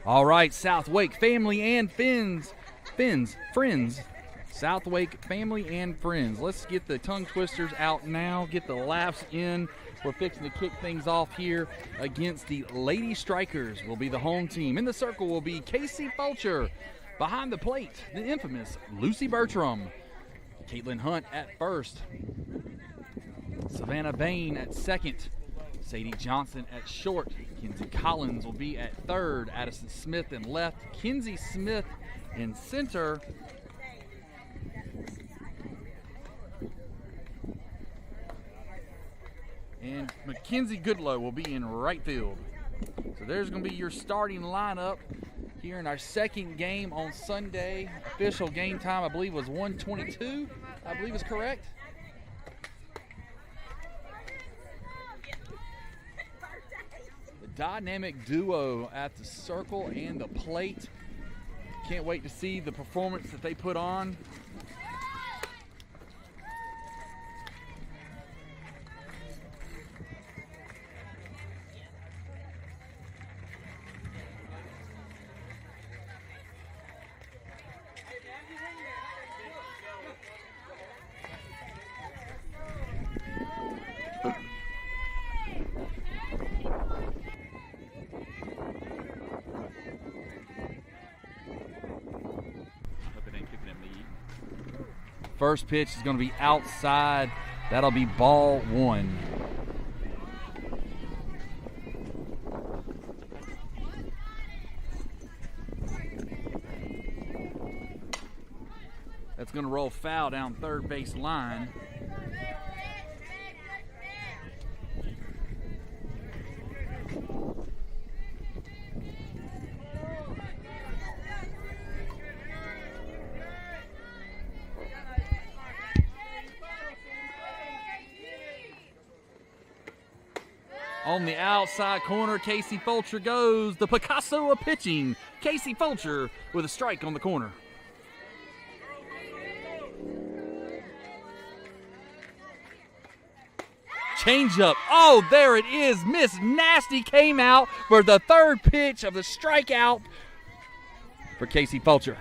All right, South Wake family and friends. South Wake family and friends. Let's get the tongue twisters out now, get the laughs in. We're fixing to kick things off here against the Lady Strikers. Will be the home team. In the circle will be Casey Fulcher. Behind the plate, the infamous Lucy Bertram. Caitlin Hunt at first. Savannah Bain at second. Sadie Johnson at short. Kenzie Collins will be at third. Addison Smith in left. Kenzie Smith in center. And Mackenzie Goodlow will be in right field. So there's going to be your starting lineup here in our second game on Sunday. Official game time, I believe, was 1:22. I believe is correct. The dynamic duo at the circle and the plate. Can't wait to see the performance that they put on. First pitch is going to be outside. That'll be ball one. That's going to roll foul down third base line. On the outside corner, Casey Fulcher goes. The Picasso of pitching. Casey Fulcher with a strike on the corner. Changeup. Oh, there it is. Miss Nasty came out for the third pitch of the strikeout for Casey Fulcher.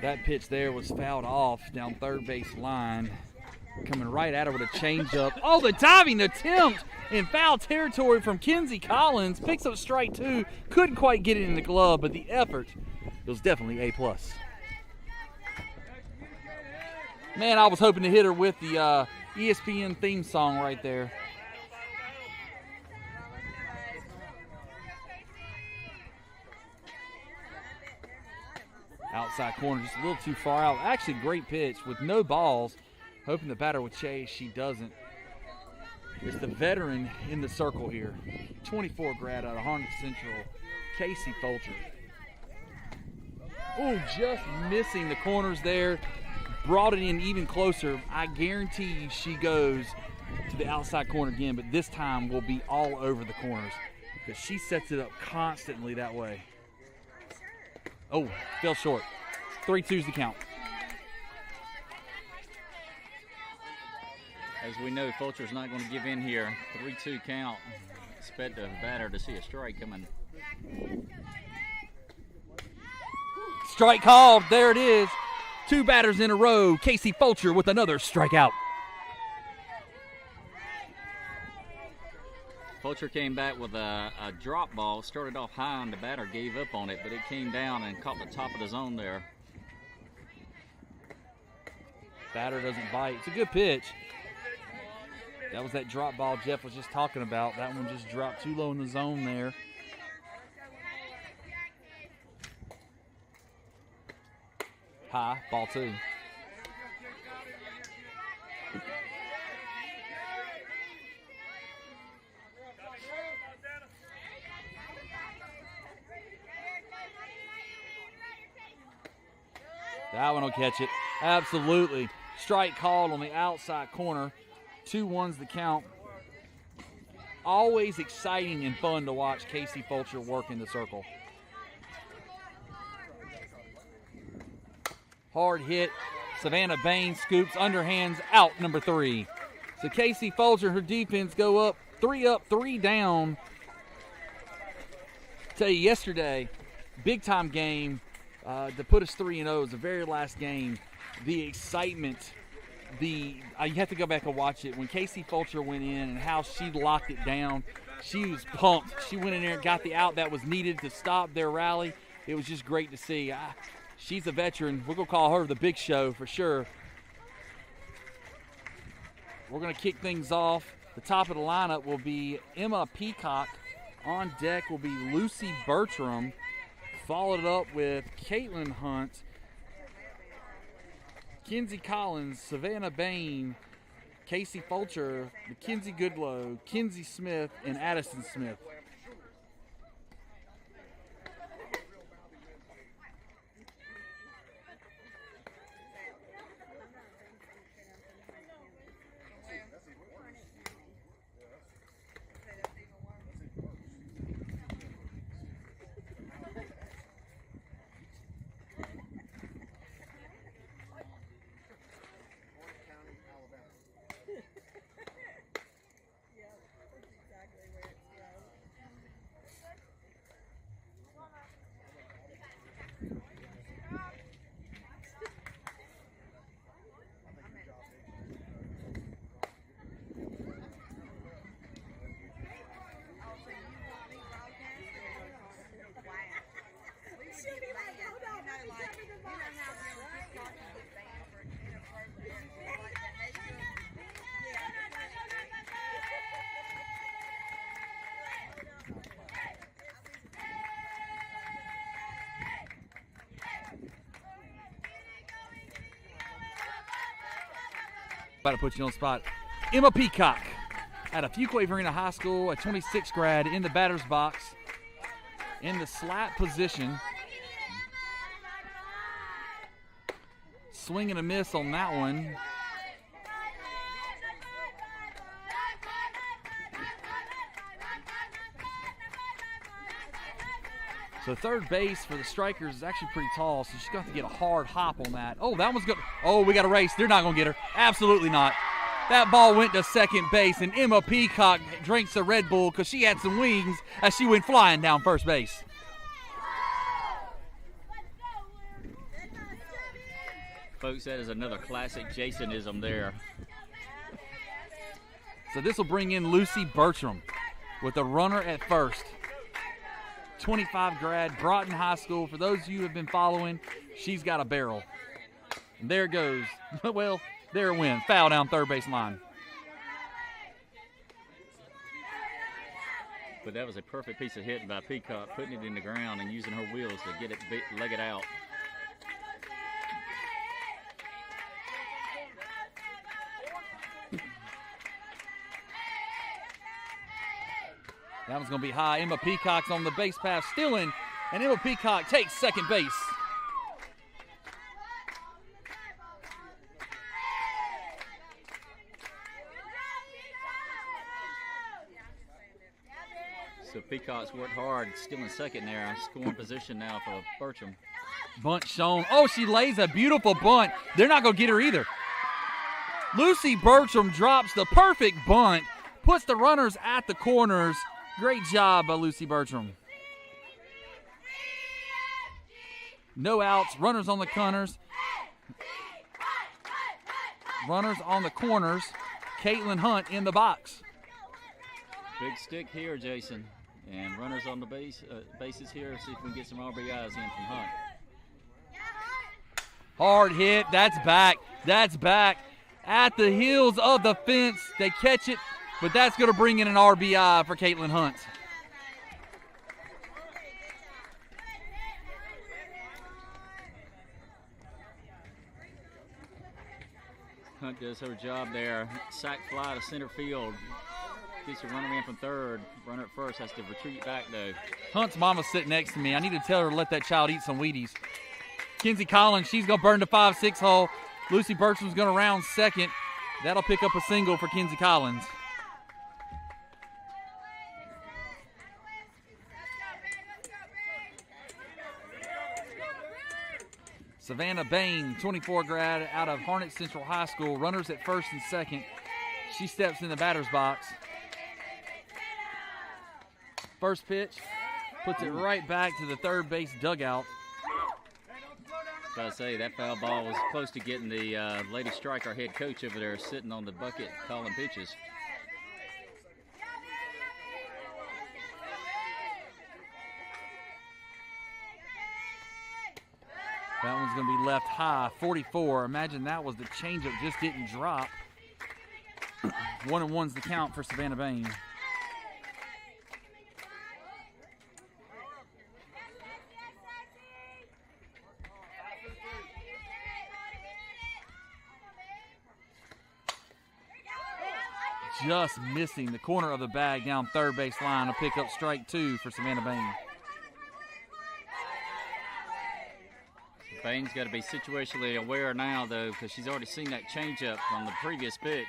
That pitch there was fouled off down third base line. Coming right at her with a changeup. Oh, the diving attempt in foul territory from Kenzie Collins. Picks up strike two. Couldn't quite get it in the glove, but the effort was definitely A+. Man, I was hoping to hit her with the ESPN theme song right there. Outside corner, just a little too far out. Actually, great pitch with no balls. Hoping the batter would chase. She doesn't. It's the veteran in the circle here. 24 grad out of Harnett Central, Casey Fulcher. Oh, just missing the corners there. Brought it in even closer. I guarantee you she goes to the outside corner again, but this time will be all over the corners because she sets it up constantly that way. Oh, fell short. 3-2's the count. As we know, Fulcher's not going to give in here. 3-2 count. Expect the batter to see a strike coming. Strike called. There it is. Two batters in a row. Casey Fulcher with another strikeout. Fulcher came back with a drop ball. Started off high and the batter gave up on it, but it came down and caught the top of the zone there. Batter doesn't bite. It's a good pitch. That was that drop ball Jeff was just talking about. That one just dropped too low in the zone there. High, ball two. That one will catch it. Absolutely. Strike called on the outside corner. 2-1's the count. Always exciting and fun to watch Casey Fulcher work in the circle. Hard hit. Savannah Bain scoops underhands out, number 3. So Casey Fulcher, her defense go up, 3 down. Tell you yesterday, big time game to put us 3-0. It was the very last game. The excitement, you have to go back and watch it. When Casey Fulcher went in and how she locked it down, she was pumped. She went in there and got the out that was needed to stop their rally. It was just great to see. She's a veteran. We're going to call her the Big Show for sure. We're going to kick things off. The top of the lineup will be Emma Peacock. On deck will be Lucy Bertram. Followed up with Caitlin Hunt, Kinsey Collins, Savannah Bain, Casey Fulcher, Mackenzie Goodlow, Kinsey Smith, and Addison Smith. About to put you on the spot. Emma Peacock at a Fuquay Varina High School, a 26th grad, in the batter's box, in the slap position. Swing and a miss on that one. So third base for the Strikers is actually pretty tall, so she's got to get a hard hop on that. Oh, that one's good. Oh, we got a race. They're not going to get her. Absolutely not. That ball went to second base, and Emma Peacock drinks a Red Bull because she had some wings as she went flying down first base. Folks, that is another classic Jasonism there. So this will bring in Lucy Bertram with a runner at first. 25 grad, Broughton High School. For those of you who have been following, she's got a barrel. And there it goes. Well, there it went. Foul down third base line. But that was a perfect piece of hitting by Peacock, putting it in the ground and using her wheels to get it, leg it out. That one's going to be high. Emma Peacock's on the base pass, stealing, and Emma Peacock takes second base. So Peacock's worked hard, still in second there. Scoring position now for Bertram. Bunt shown. Oh, she lays a beautiful bunt. They're not going to get her either. Lucy Bertram drops the perfect bunt, puts the runners at the corners. Great job by Lucy Bertram. No outs, runners on the corners. Runners on the corners. Caitlin Hunt in the box. Big stick here, Jason. And runners on the bases here. See if we can get some RBIs in from Hunt. Hard hit. That's back. That's back. At the heels of the fence. They catch it, but that's going to bring in an RBI for Caitlin Hunt. Hunt does her job there. Sack fly to center field. Gets a runner in from third. Runner at first has to retreat back, though. Hunt's mama's sitting next to me. I need to tell her to let that child eat some Wheaties. Kinsey Collins, she's going to burn the 5-6 hole. Lucy Bertram's going to round second. That'll pick up a single for Kinsey Collins. Savannah Bain, 24 grad out of Harnett Central High School, runners at first and second. She steps in the batter's box. First pitch, puts it right back to the third base dugout. I was about to say, that foul ball was close to getting the Lady Striker head coach over there sitting on the bucket calling pitches. That one's going to be left high, 44. Imagine that was the changeup, just didn't drop. 1-1's the count for Savannah Bain. Just missing the corner of the bag down third base line. A pick up strike 2 for Savannah Bain. Bain's got to be situationally aware now, though, because she's already seen that changeup on the previous pitch.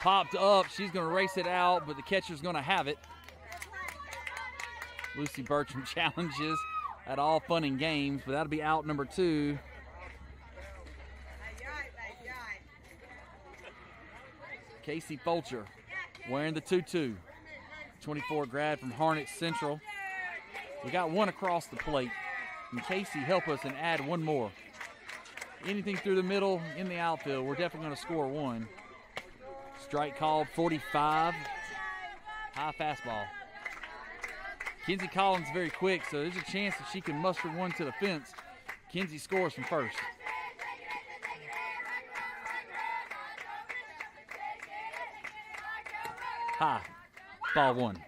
Popped up. She's going to race it out, but the catcher's going to have it. Lucy Bertram challenges at all fun and games, but that'll be out number 2. Casey Fulcher wearing the 2-2. 24 grad from Harnett Central. We got one across the plate. And Casey, help us and add one more. Anything through the middle in the outfield, we're definitely going to score one. Strike called, 45. High fastball. Kinsey Collins very quick, so there's a chance that she can muster one to the fence. Kinsey scores from first. High, ball 1.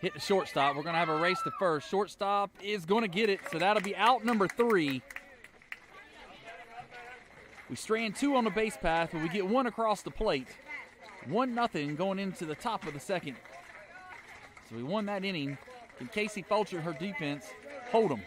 Hit the shortstop. We're going to have a race to first. Shortstop is going to get it, so that'll be out number 3. We strand 2 on the base path, but we get 1 across the plate. 1-0 going into the top of the second. So we won that inning. Can Casey Fulcher and her defense hold them?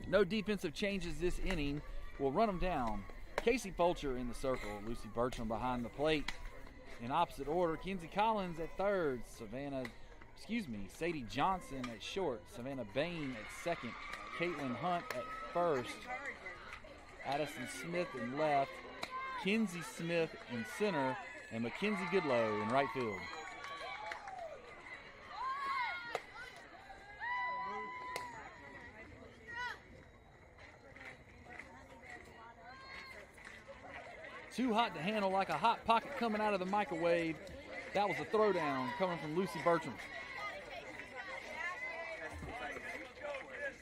No defensive changes this inning. We'll run them down. Casey Fulcher in the circle. Lucy Bertram behind the plate. In opposite order, Kinsey Collins at third. Sadie Johnson at short. Savannah Bain at second. Caitlin Hunt at first. Addison Smith in left. Kinsey Smith in center. And Mackenzie Goodlow in right field. Too hot to handle, like a hot pocket coming out of the microwave. That was a throwdown coming from Lucy Bertram.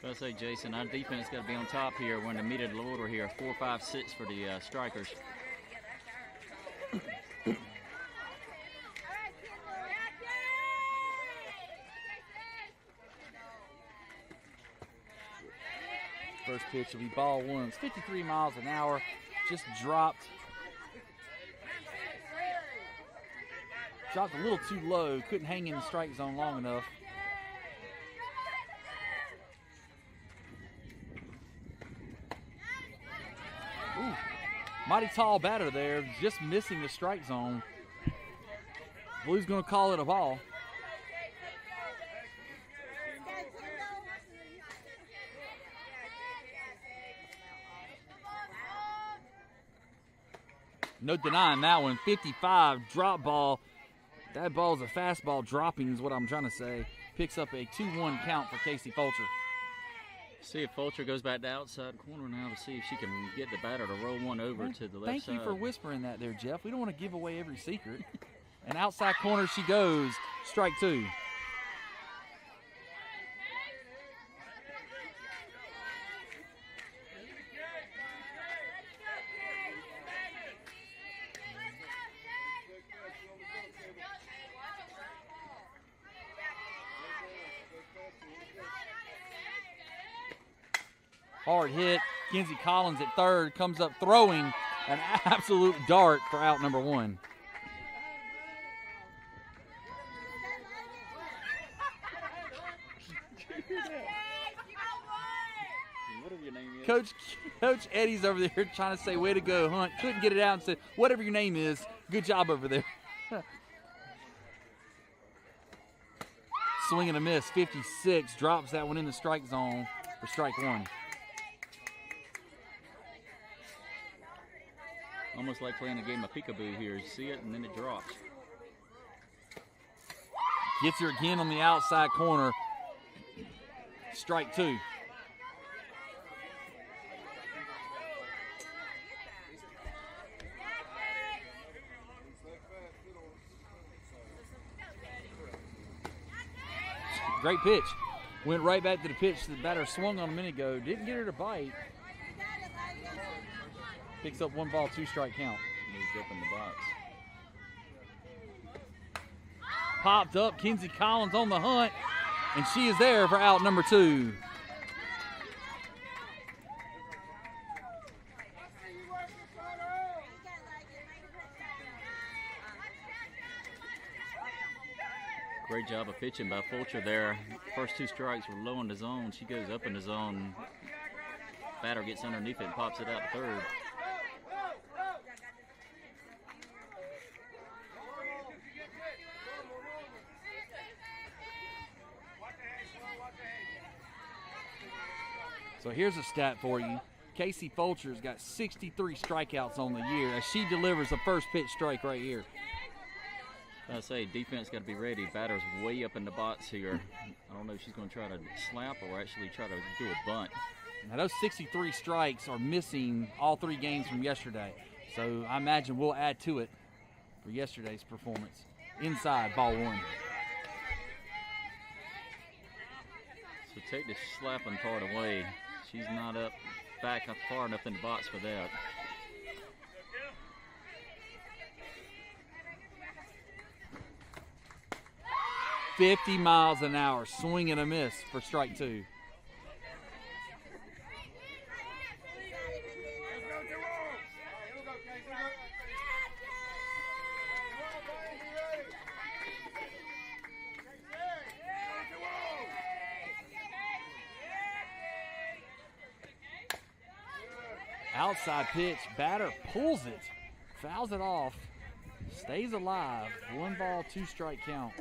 I'll say, Jason, our defense got to be on top here. We're in the middle of the order here. 4, 5, 6 for the Strikers. First pitch will be ball 1. It's 53 miles an hour. Just dropped a little too low. Couldn't hang in the strike zone long enough. Mighty tall batter there, just missing the strike zone. Blue's going to call it a ball. No denying that one. 55 drop ball. That ball is a fastball dropping is what I'm trying to say. Picks up a 2-1 count for Casey Fulcher. See if Fulcher goes back to outside corner now to see if she can get the batter to roll one over to the left Thank side. you for whispering that there, Jeff. We don't want to give away every secret. And outside corner she goes. Strike 2. Hard hit. Kenzie Collins at third comes up throwing an absolute dart for out number 1. Whatever your name is. Coach Eddie's over there trying to say, way to go, Hunt. Couldn't get it out and said, whatever your name is, good job over there. Swing and a miss. 56 drops that one in the strike zone for strike 1. Almost like playing a game of peekaboo here. You see it and then it drops. Gets her again on the outside corner. Strike 2. Great pitch. Went right back to the pitch the batter swung on a minute ago. Didn't get her to bite. Picks up 1 ball, 2 strike count. Moved up in the box. Popped up. Kenzie Collins on the hunt. And she is there for out number 2. Great job of pitching by Fulcher there. First 2 strikes were low in the zone. She goes up in the zone. Batter gets underneath it and pops it out to third. So here's a stat for you. Casey Fulcher's got 63 strikeouts on the year as she delivers the first pitch strike right here. I say defense got to be ready. Batter's way up in the box here. I don't know if she's going to try to slap or actually try to do a bunt. Now those 63 strikes are missing all 3 games from yesterday. So I imagine we'll add to it for yesterday's performance. Inside, ball 1. So take the slapping part away. She's not up back up far enough in the box for that. .50 miles an hour, swing and a miss for strike 2. Outside pitch, batter pulls it, fouls it off, stays alive. 1 ball, 2 strike count.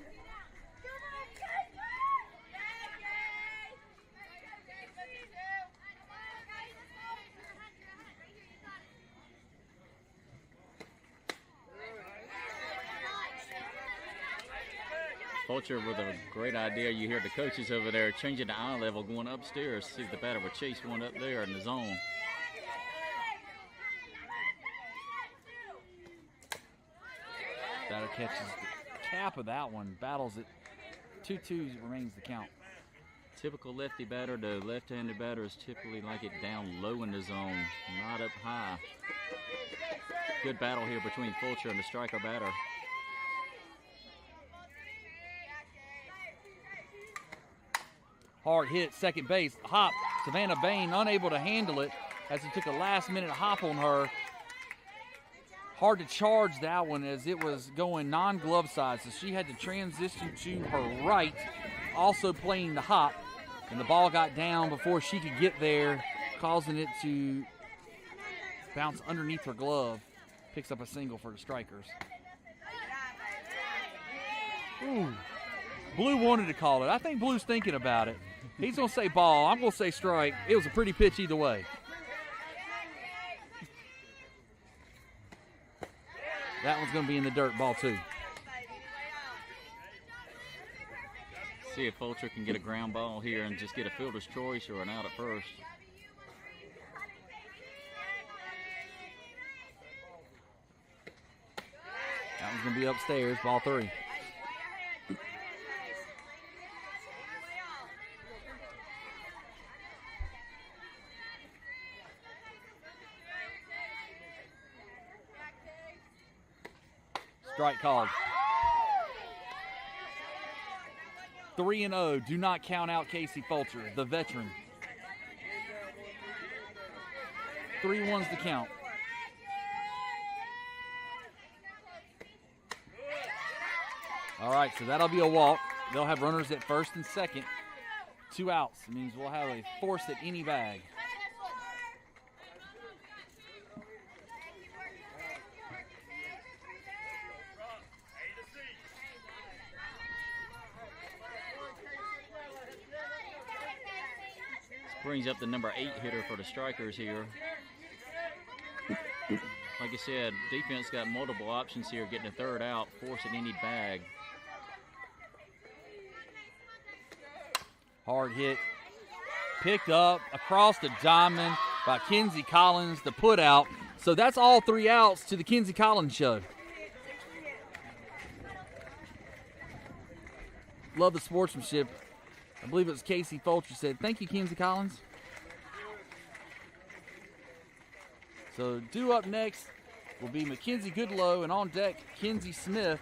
Fulcher with a great idea. You hear the coaches over there changing the eye level, going upstairs, see if the batter would chase one up there in the zone. Batter catches the cap of that one, battles it. 2-2 remains the count. Typical lefty batter, the left-handed batter is typically like it down low in the zone, not up high. Good battle here between Fulcher and the striker batter. Hard hit, second base, hop. Savannah Bain unable to handle it as he took a last-minute hop on her. Hard to charge that one as it was going non-glove side, so she had to transition to her right, also playing the hop, and the ball got down before she could get there, causing it to Bounce underneath her glove. Picks up a single for the Strikers. Ooh. Blue wanted to call it. I think Blue's thinking about it. He's going to say ball. I'm going to say strike. It was a pretty pitch either way. That one's going to be in the dirt, ball 2. See if Fulcher can get a ground ball here and just get a fielder's choice or an out at first. That one's going to be upstairs, ball 3. Strike called. 3-0. Do not count out Casey Fulcher, the veteran. 3-1's the count. All right, so that'll be a walk. They'll have runners at first and second. 2 outs. It means we'll have a force at any bag. Brings up the number 8 hitter for the Strikers here. Like I said, defense got multiple options here, getting a 3rd out, forcing any bag. Hard hit. Picked up across the diamond by Kenzie Collins, the put out. So that's all 3 outs to the Kenzie Collins show. Love the sportsmanship. I believe it was Casey Fulcher said, "Thank you, Kenzie Collins." So due up next will be Mackenzie Goodlow, and on deck, Kenzie Smith.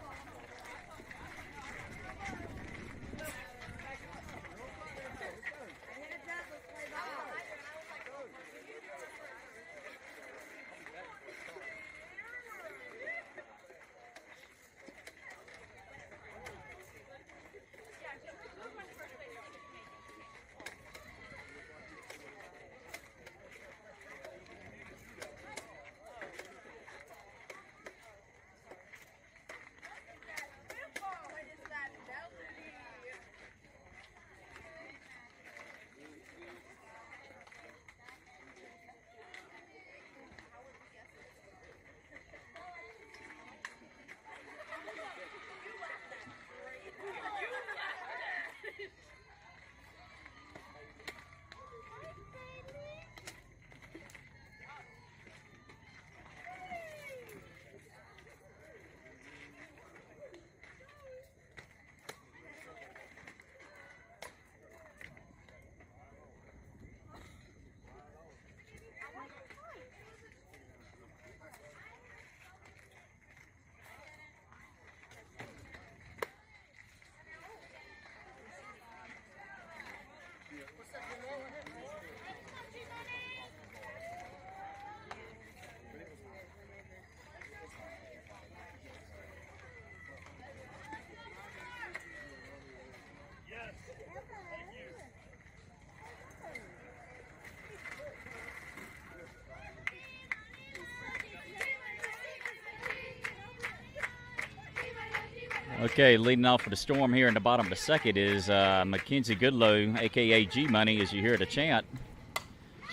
Okay, leading off for the Storm here in the bottom of the second is Mackenzie Goodlow, a.k.a. G-Money, as you hear the chant.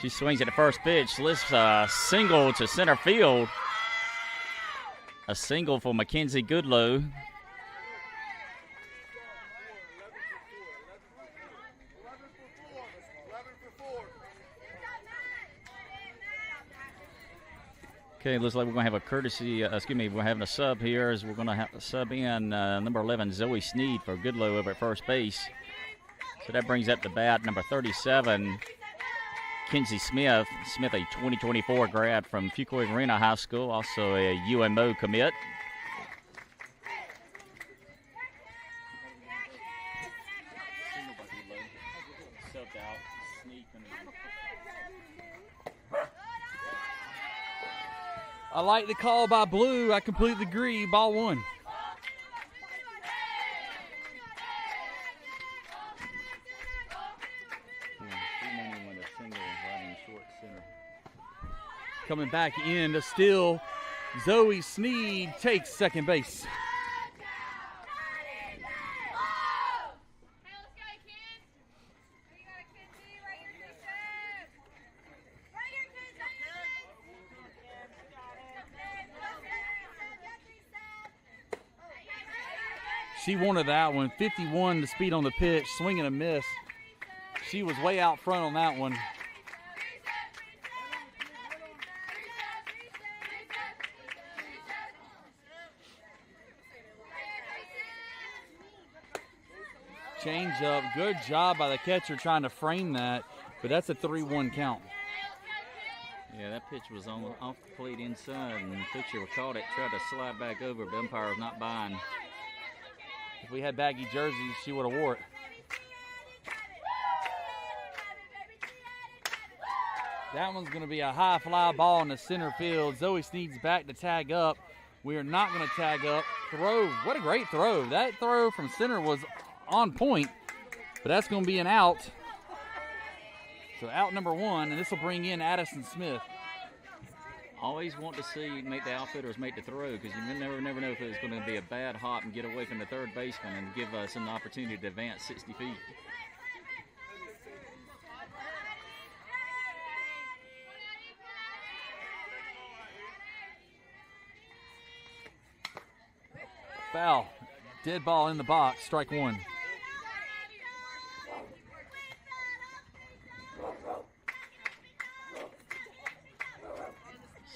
She swings at the first pitch, lifts a single to center field. A single for Mackenzie Goodlow. Okay, looks like we're going to have a courtesy, we're having a sub here as we're going to have to sub in number 11, Zoe Sneed for Goodlow over at first base. So that brings up the bat, number 37, Kenzie Smith. Smith, a 2024 grad from Fuquay Arena High School, also a UMO commit. Subbed out, Sneed coming in. I like the call by Blue. I completely agree. Ball 1. Coming back in to steal. Zoe Sneed takes second base. She wanted that one. 51 the speed on the pitch, swing and a miss. She was way out front on that one. Change up. Good job by the catcher trying to frame that, but that's a 3-1 count. Yeah, that pitch was off the plate inside, and the pitcher caught it, tried to slide back over, but umpire was not buying. If we had baggy jerseys, she would have wore it. That one's going to be a high fly ball in the center field. Zoe Sneed's back to tag up. We are not going to tag up. Throw, what a great throw. That throw from center was on point, but that's going to be an out. So out number 1, and this will bring in Addison Smith. Always want to see make the outfitters make the throw, because you never know if it's going to be a bad hop and get away from the third baseman and give us an opportunity to advance 60 feet. Foul. Dead ball in the box. Strike 1.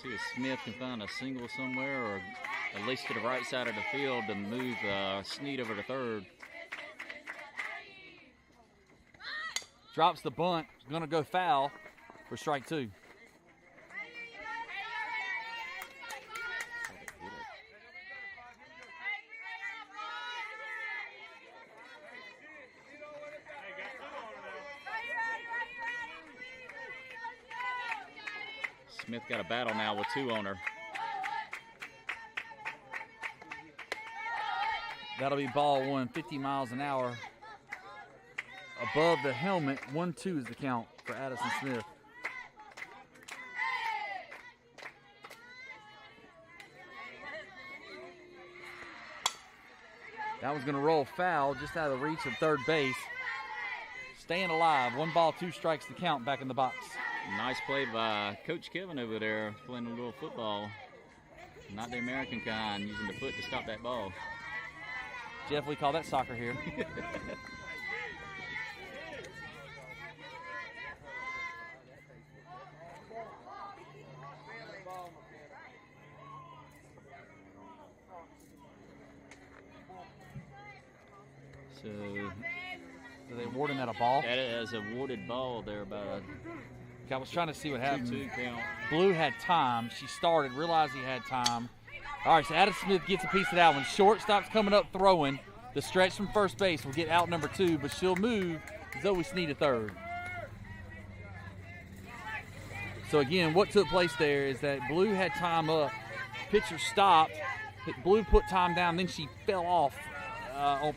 See if Smith can find a single somewhere, or at least to the right side of the field to move Sneed over to third. Drops the bunt. Going to go foul for strike 2. Smith got a battle now with 2 on her. That'll be ball 1, 50 miles an hour. Above the helmet, 1-2 is the count for Addison Smith. That one's going to roll foul just out of the reach of third base. Staying alive. 1 ball, 2 strikes to count back in the box. Nice play by Coach Kevin over there, playing a little football. Not the American kind, using the foot to stop that ball. Jeff, we call that soccer here. So they awarding that a ball? that is a awarded ball there by I was trying to see what happened. 2-2 count. Blue had time. She started, realized he had time. All right, so Addison Smith gets a piece of that one. Shortstop's coming up throwing. The stretch from first base will get out number 2, but she'll move Zoe Sneed to third. So again, what took place there is that Blue had time up. Pitcher stopped. Blue put time down, then she fell off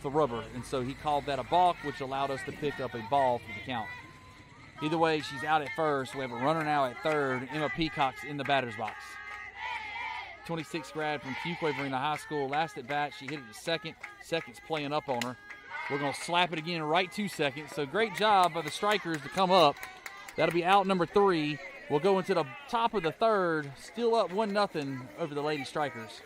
the rubber. And so he called that a balk, which allowed us to pick up a ball for the count. Either way, she's out at first. We have a runner now at third. Emma Peacock's in the batter's box. 26th grad from Fuquay Varina High School. Last at bat, she hit it to second. Second's playing up on her. We're going to slap it again right to second. So great job by the strikers to come up. That'll be out number 3. We'll go into the top of the third. Still up 1-0 over the Lady Strikers.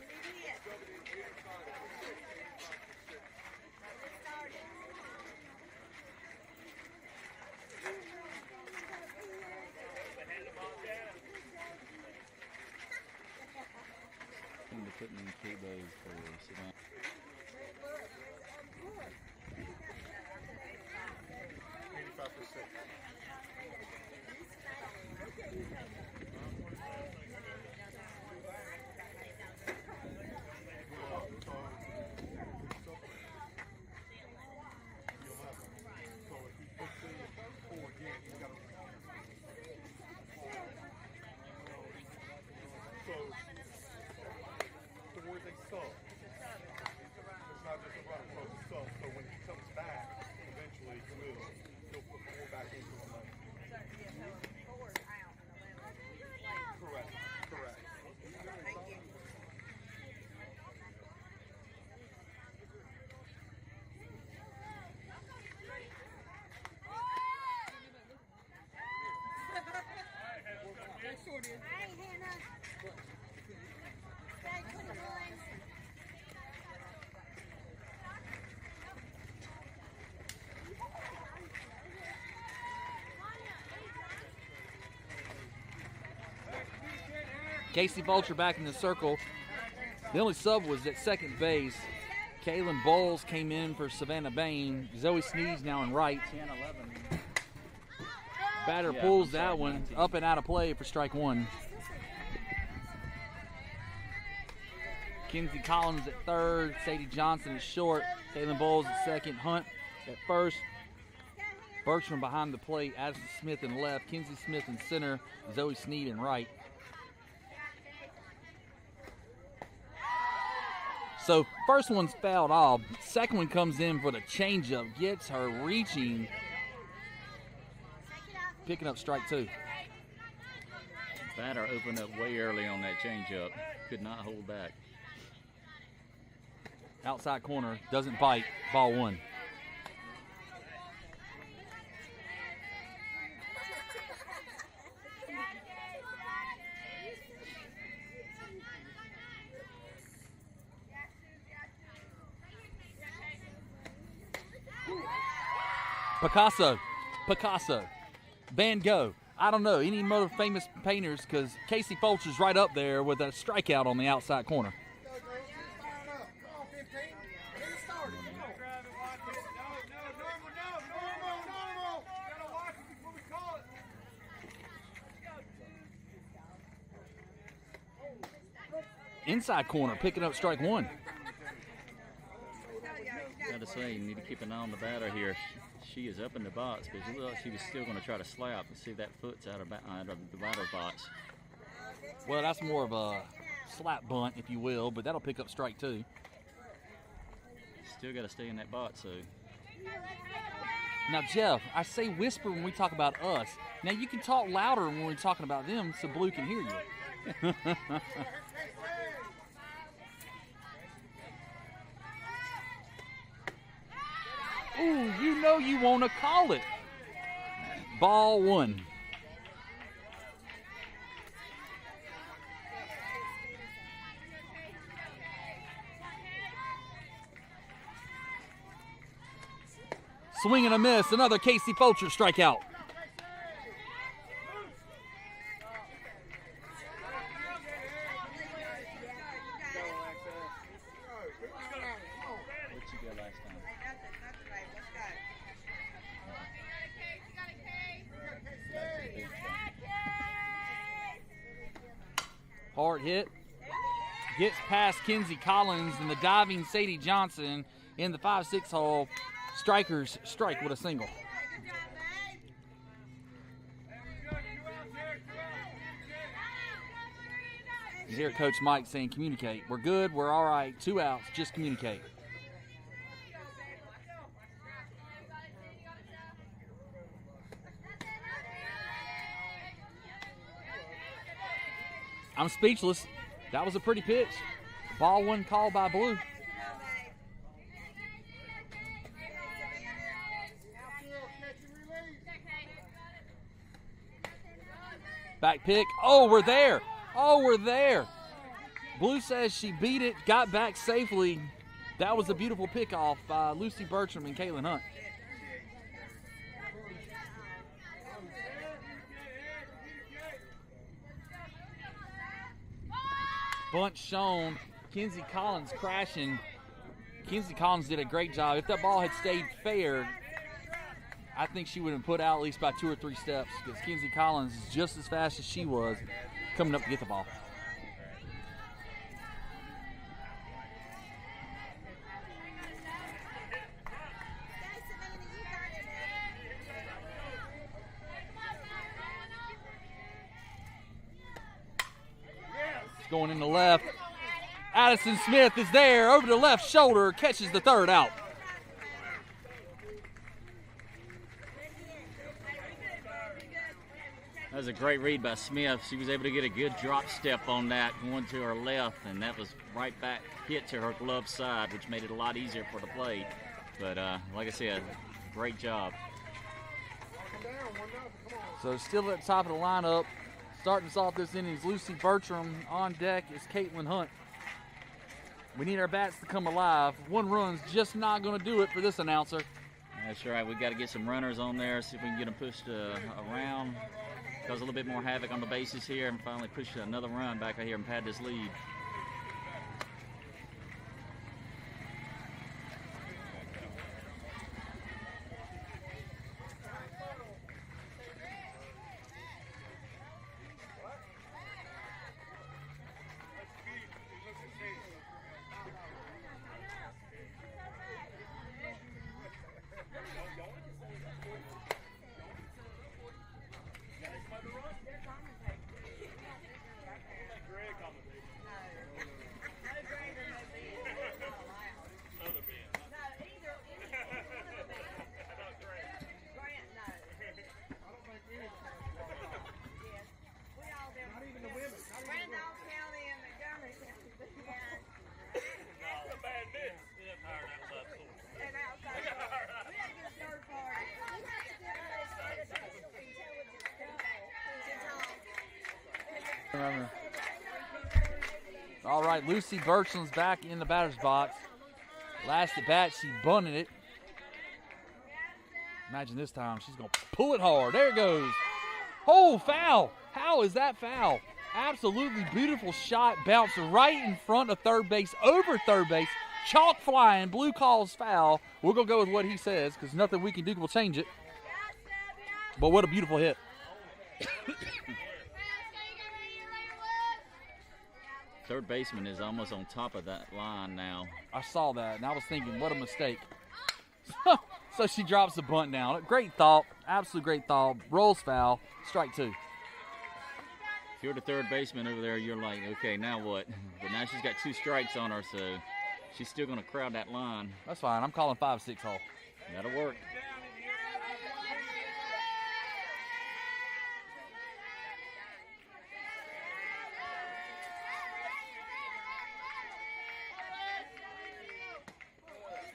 Putting in K-Bows for Savannah. So when he comes back, eventually he'll put 4 back into the lane. Correct. Casey Vulture back in the circle. The only sub was at second base. Kaylin Bowles came in for Savannah Bain. Zoe Sneed's now in right. 10, 11. Batter Yeah, pulls I'm sorry, that one 19. up and out of play for strike one. Kinsey Collins at third. Sadie Johnson at short. Kaylin Bowles at second. Hunt at first. Bertram behind the plate. Addison Smith in left. Kinsey Smith in center. Zoe Sneed in right. So first one's fouled off. Second one comes in for the changeup. Gets her reaching. Picking up strike two. Batter opened up way early on that changeup. Could not hold back. Outside corner. Doesn't bite. Ball one. Picasso, Van Gogh. I don't know any more famous painters because Casey Fulcher's right up there with a strikeout on the outside corner. Inside corner, picking up strike one. Gotta say, you need to keep an eye on the batter here. She is up in the box because it looked like she was still going to try to slap and see that foot's out of the batter's box. Well, that's more of a slap bunt, if you will, but that'll pick up strike two. Still got to stay in that box, so. Now, Jeff, I say whisper when we talk about us. Now, you can talk louder when we're talking about them so Blue can hear you. Ooh, you know you want to call it. Ball one. Swing and a miss. Another Casey Fulcher strikeout. What'd you get last time? Hard hit. Gets past Kinsey Collins and the diving Sadie Johnson in the 5-6 hole. Strikers strike with a single. You hear Coach Mike saying communicate. We're good, we're all right, 2 outs, just communicate. I'm speechless. That was a pretty pitch. Ball one called by Blue. Back pick. Oh, we're there. Oh, we're there. Blue says she beat it, got back safely. That was a beautiful pickoff by Lucy Bertram and Kaylin Hunt. Bunt shown. Kinsey Collins crashing. Kinsey Collins did a great job. If that ball had stayed fair, I think she would have put out at least by 2 or 3 steps because Kinsey Collins is just as fast as she was coming up to get the ball. It's going in the left. Addison Smith is there over the left shoulder, catches the third out. That was a great read by Smith. She was able to get a good drop step on that, going to her left, and that was right back hit to her glove side, which made it a lot easier for the plate. But like I said, great job. So still at the top of the lineup, starting us off this inning is Lucy Bertram. On deck is Caitlin Hunt. We need our bats to come alive. 1 run's just not going to do it for this announcer. That's right. We've got to get some runners on there, see if we can get them pushed around. cause a little bit more havoc on the bases here, and finally push another run back out here and pad this lead. All right, Lucy Birchland's back in the batter's box. Last at bat, she bunted it. Imagine this time she's going to pull it hard. There it goes. Oh, foul. How is that foul? Absolutely beautiful shot. Bounced right in front of third base, over third base. Chalk flying. Blue calls foul. We're going to go with what he says because nothing we can do will change it. But what a beautiful hit. Third baseman is almost on top of that line now. I saw that, and I was thinking, what a mistake. So she drops the bunt down. Great thought. Absolute great thought. Rolls foul. Strike two. If you're the third baseman over there, you're like, okay, now what? But now she's got 2 strikes on her, so she's still going to crowd that line. That's fine. I'm calling 5-6 hole. That'll work.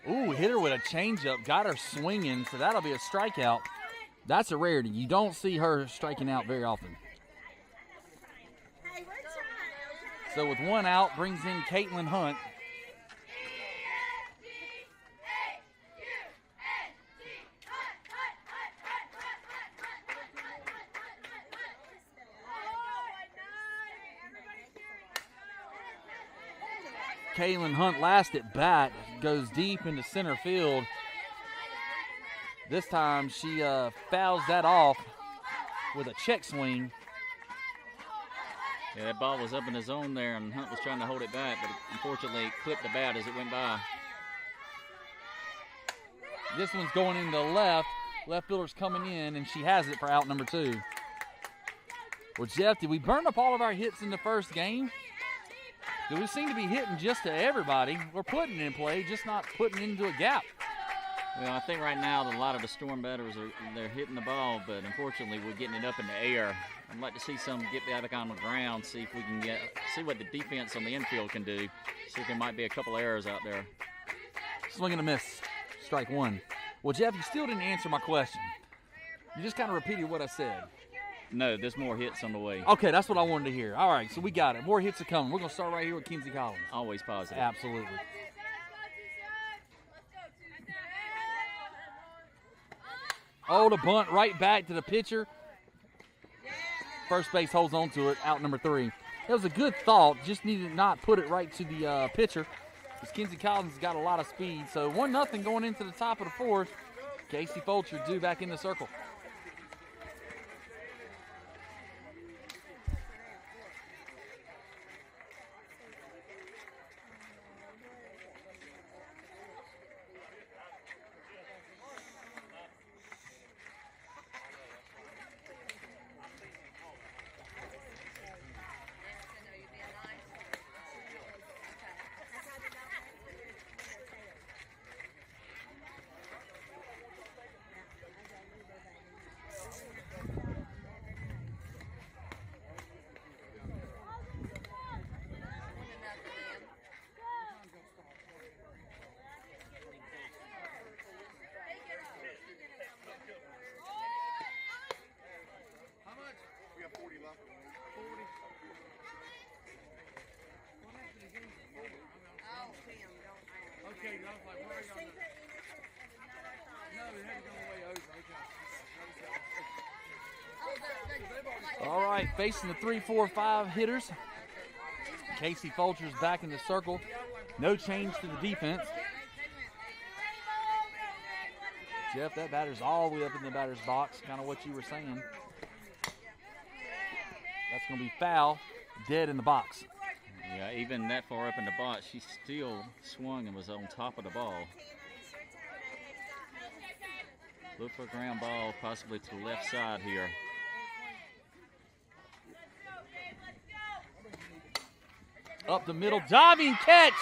Ooh, hit her with a changeup. Got her swinging, so that'll be a strikeout. That's a rarity. You don't see her striking out very often. So with 1 out, brings in Caitlin Hunt. Caitlin Hunt last at bat goes deep into center field. This time she fouls that off with a check swing. Yeah, that ball was up in the zone there, and Hunt was trying to hold it back, but unfortunately it clipped the bat as it went by. This one's going into left. Left fielder's coming in, and she has it for out number 2. Well, Jeff, did we burn up all of our hits in the first game? Do we seem to be hitting just to everybody? We're putting it in play, just not putting it into a gap. Well, I think right now that a lot of the Storm batters they're hitting the ball, but unfortunately we're getting it up in the air. I'd like to see some get back on the ground, see if we can see what the defense on the infield can do. See if there might be a couple errors out there. Swing and a miss, strike 1. Well, Jeff, you still didn't answer my question. You just kind of repeated what I said. No, there's more hits on the way. Okay, that's what I wanted to hear. All right, so we got it. More hits are coming. We're going to start right here with Kinsey Collins. Always positive. Absolutely. Oh, the bunt right back to the pitcher. First base holds on to it, out number 3. That was a good thought, just needed to not put it right to the pitcher. Because Kinsey Collins has got a lot of speed. So 1-0 going into the top of the 4th. Casey Fulcher due back in the circle. right, facing the 3-4-5 hitters. Casey Fulcher's back in the circle. No change to the defense. Jeff, that batter's all the way up in the batter's box, kind of what you were saying. That's going to be foul, dead in the box. Yeah, even that far up in the box, she still swung and was on top of the ball. Look for a ground ball, possibly to the left side here. Up the middle, diving catch.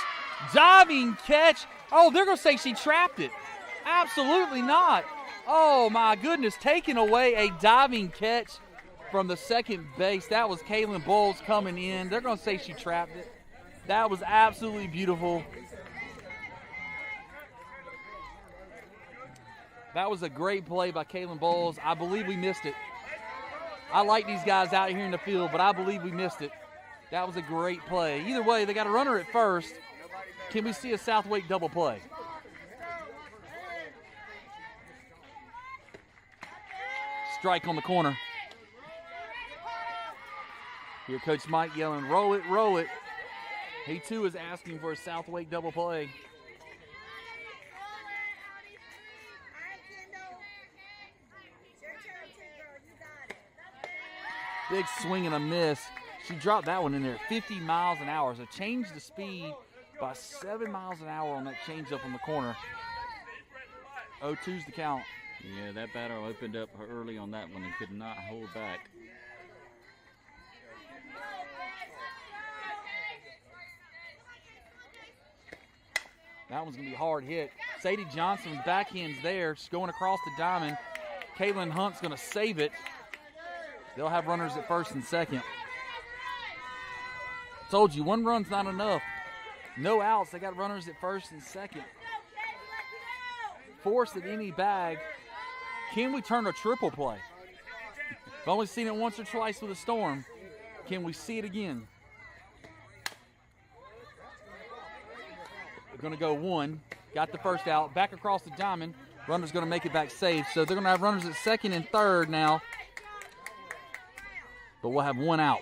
Oh, they're going to say she trapped it. Absolutely not. Oh, my goodness, taking away a diving catch from the second base. That was Kaylin Bowles coming in. They're going to say she trapped it. That was absolutely beautiful. That was a great play by Kaylin Bowles. I believe we missed it. I like these guys out here in the field, but I believe we missed it. That was a great play. Either way, they got a runner at first. Can we see a South Wake double play? Strike on the corner. Here, Coach Mike yelling, roll it, roll it. He, too, is asking for a South Wake double play. Big swing and a miss. She dropped that one in there at 50 miles an hour. So changed the speed by 7 miles an hour on that changeup on the corner. 0-2's the count. Yeah, that batter opened up early on that one and could not hold back. That one's going to be a hard hit. Sadie Johnson's backhand's there. She's going across the diamond. Kaylin Hunt's going to save it. They'll have runners at first and second. Told you, one run's not enough. No outs. They got runners at first and second. Force at any bag. Can we turn a triple play? I've only seen it once or twice with a Storm. Can we see it again? They're going to go one. Got the first out. Back across the diamond. Runner's going to make it back safe. So they're going to have runners at second and third now. But we'll have one out.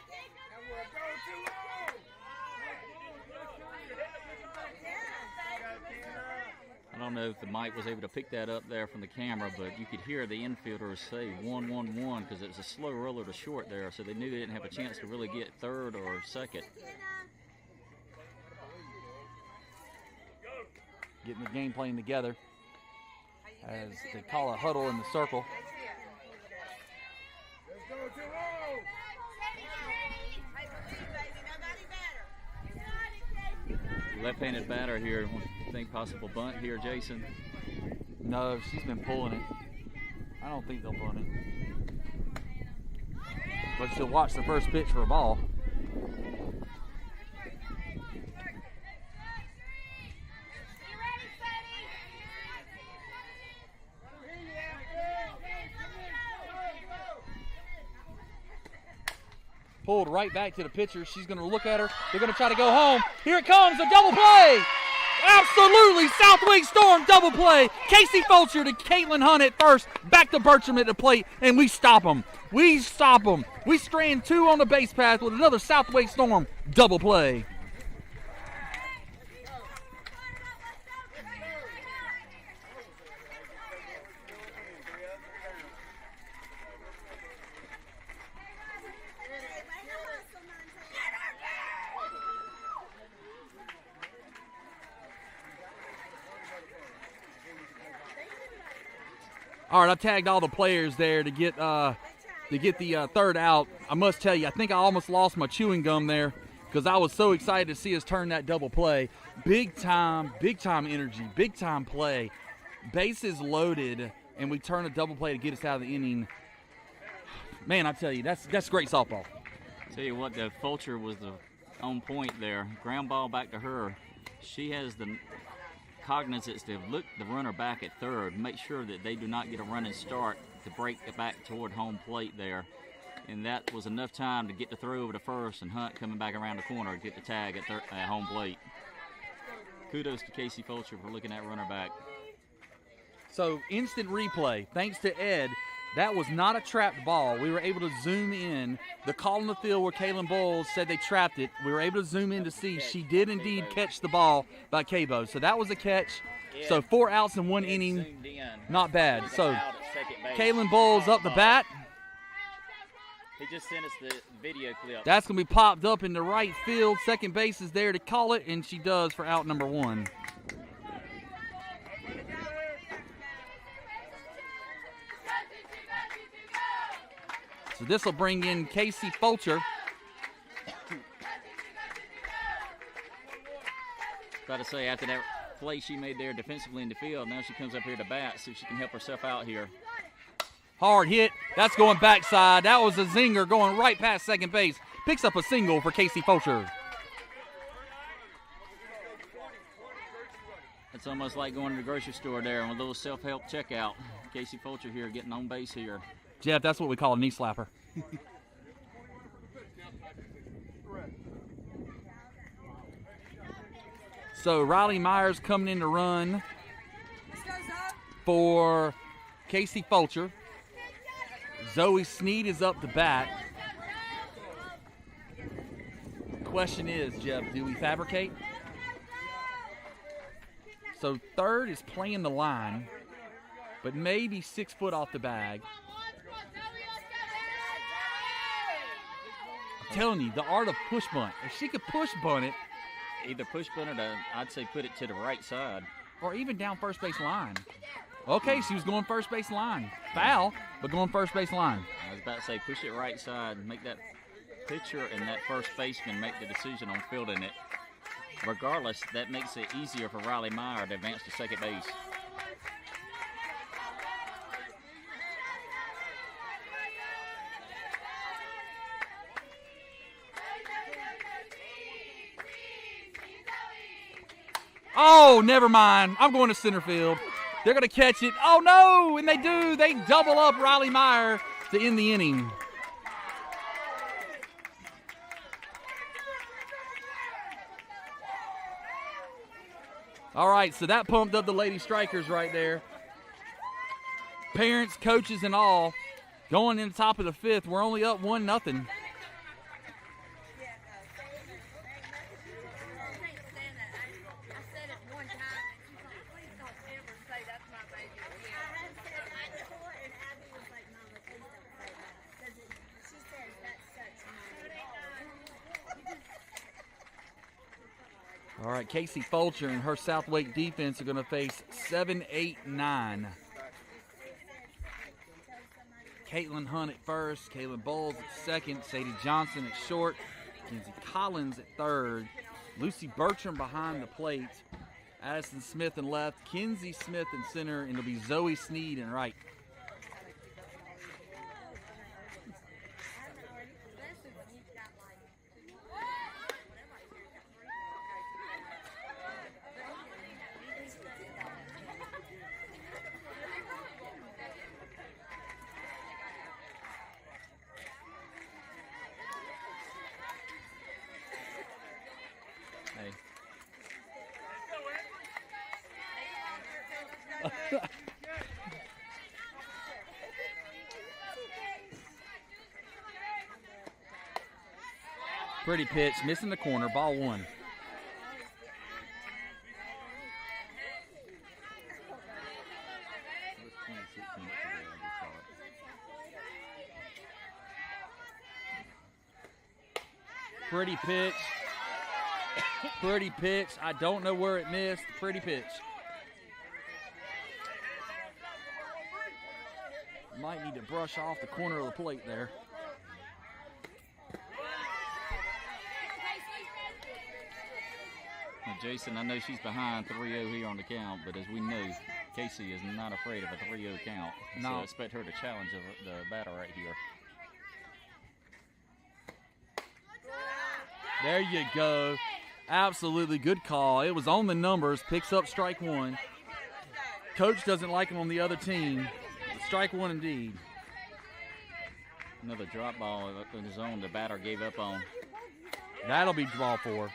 I don't know if the mic was able to pick that up there from the camera, but you could hear the infielders say 1-1-1 because it's a slow roller to short there, so they knew they didn't have a chance to really get third or second. Getting the game plan together as they call a huddle in the circle. Left-handed batter here. Think possible bunt here, Jason? No, she's been pulling it. I don't think they'll bunt it. But she'll watch the first pitch for a ball. Pulled right back to the pitcher. She's going to look at her. They're going to try to go home. Here it comes, a double play. Absolutely, South Wake Storm double play. Casey Fulcher to Caitlin Hunt at first. Back to Bertram at the plate, and we stop them. We stop them. We strand two on the base path with another South Wake Storm double play. All right, I tagged all the players there to get the third out. I must tell you, I think I almost lost my chewing gum there because I was so excited to see us turn that double play. Big time energy, big time play. Bases loaded, and we turn a double play to get us out of the inning. Man, I tell you, that's great softball. Tell you what, the Fulcher was on point there. Ground ball back to her. She has the cognizance to look the runner back at third, make sure that they do not get a running start to break it back toward home plate there. And that was enough time to get the throw over to first, and Hunt coming back around the corner to get the tag at home plate. Kudos to Casey Fulcher for looking at runner back. So instant replay, thanks to Ed. That was not a trapped ball. We were able to zoom in. The call on the field where Kaylin Bowles said they trapped it, we were able to zoom in to see she did indeed catch the ball by K-Bo. So that was a catch. So 4 outs in 1 inning. Not bad. So Kaylin Bowles up the bat. He just sent us the video clip. That's going to be popped up in the right field. Second base is there to call it, and she does for out number 1. So this will bring in Casey Fulcher. Got to say, after that play she made there defensively in the field, now she comes up here to bat, see if she can help herself out here. Hard hit. That's going backside. That was a zinger going right past second base. Picks up a single for Casey Fulcher. It's almost like going to the grocery store there on a little self-help checkout. Casey Fulcher here getting on base here. Jeff, that's what we call a knee slapper. So Riley Myers coming in to run for Casey Fulcher. Zoe Sneed is up to bat. Question is, Jeff, do we fabricate? So third is playing the line, but maybe 6 foot off the bag. I'm telling you, the art of push bunt. If she could push bunt it, Either push bunt or I'd say put it to the right side. or even down first base line. Okay, she was going first base line. Foul, but going first base line. I was about to say push it right side, make that pitcher and that first baseman make the decision on fielding it. Regardless, that makes it easier for Riley Meyer to advance to second base. Oh, never mind. I'm going to center field. They're going to catch it. Oh, no, and they do. They double up Riley Meyer to end the inning. All right, so that pumped up the Lady Strikers right there. Parents, coaches, and all going in the top of the 5th. We're only up 1-0. All right, Casey Fulcher and her South Wake defense are going to face 7, 8, 9. Caitlin Hunt at first, Kaylin Bowles at second, Sadie Johnson at short, Kenzie Collins at third, Lucy Bertram behind the plate, Addison Smith in left, Kenzie Smith in center, and it'll be Zoe Sneed in right. Pretty pitch, missing the corner, ball 1. Pretty pitch. Pretty pitch. I don't know where it missed. Pretty pitch. Might need to brush off the corner of the plate there. Now, Jason, I know she's behind 3-0 here on the count, but as we know, Casey is not afraid of a 3-0 count. No. So I expect her to challenge the batter right here. There you go. Absolutely good call. It was on the numbers. Picks up strike 1. Coach doesn't like him on the other team. Strike 1 indeed. Another drop ball in the zone the batter gave up on. That'll be draw 4.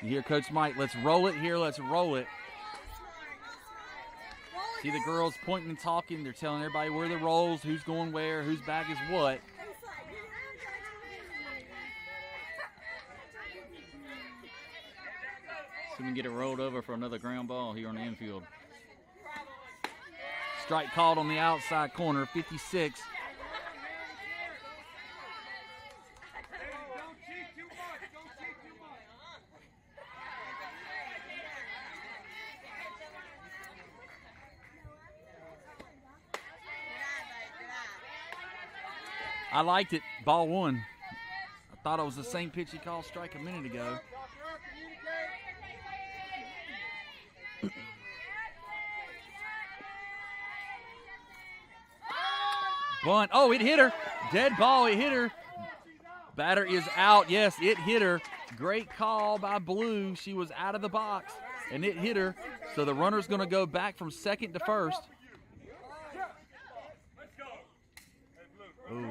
You hear Coach Mike, let's roll it here, let's roll it. See the girls pointing and talking. They're telling everybody where the rolls, who's going where, whose bag is what. So we can get it rolled over for another ground ball here on the infield. Strike called on the outside corner, 56. I liked it. Ball one. I thought it was the same pitch he called strike a minute ago. Bunt. Oh, it hit her. Dead ball. It hit her. Batter is out. Yes, it hit her. Great call by Blue. She was out of the box, and it hit her. So the runner's going to go back from second to first. Ooh.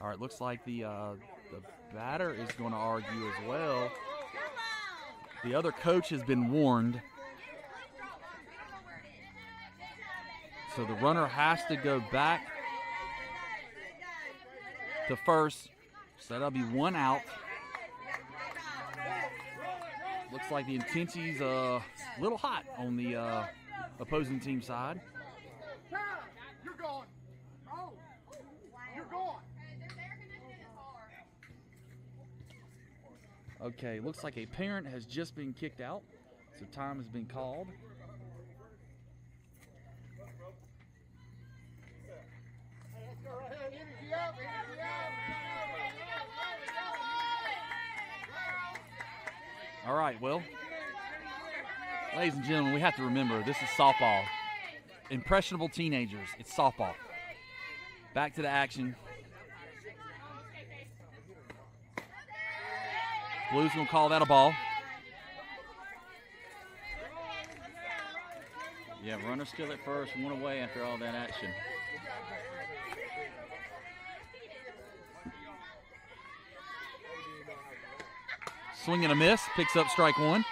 All right, looks like the batter is going to argue as well. The other coach has been warned. So the runner has to go back to first. So that'll be one out. Looks like the intensity's a little hot on the opposing team side. You're gone. Oh, you're gone. Okay, looks like a parent has just been kicked out, so time has been called. All right, well, ladies and gentlemen, we have to remember this is softball. Impressionable teenagers, it's softball. Back to the action. Blue's going to call that a ball. Yeah, runner still at first, one away after all that action. Swing and a miss, picks up strike one.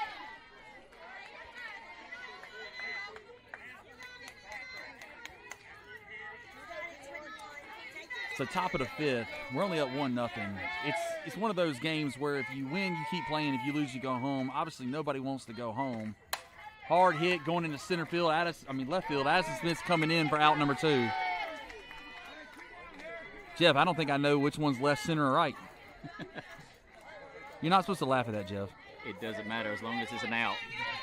So top of the fifth, we're only up 1-0. It's one of those games where if you win, you keep playing. If you lose, you go home. Obviously, nobody wants to go home. Hard hit going into center field. Left field. Addison Smith's coming in for out number 2. Jeff, I don't think I know which one's left, center, or right. You're not supposed to laugh at that, Jeff. It doesn't matter as long as it's an out.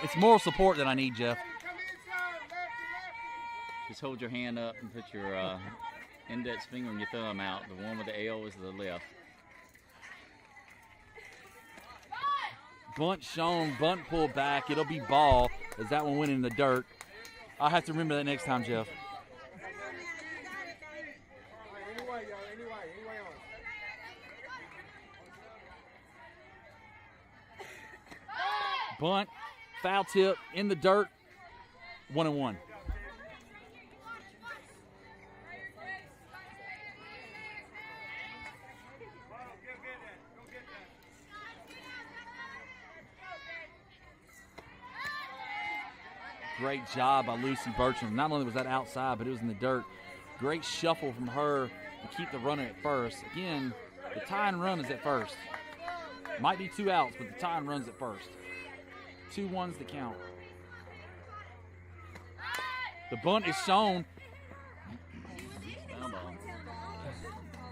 It's moral support that I need, Jeff. Just hold your hand up and put your index finger and your thumb out. The one with the L is the left. Bunt shown, bunt pulled back. It'll be ball as that one went in the dirt. I'll have to remember that next time, Jeff. Bunt, foul tip, in the dirt, 1-1. Great job by Lucy Bertram. Not only was that outside, but it was in the dirt. Great shuffle from her to keep the runner at first. Again, the tying run is at first. Might be 2 outs, but the tying run's at first. 2-1's the count. The bunt is shown.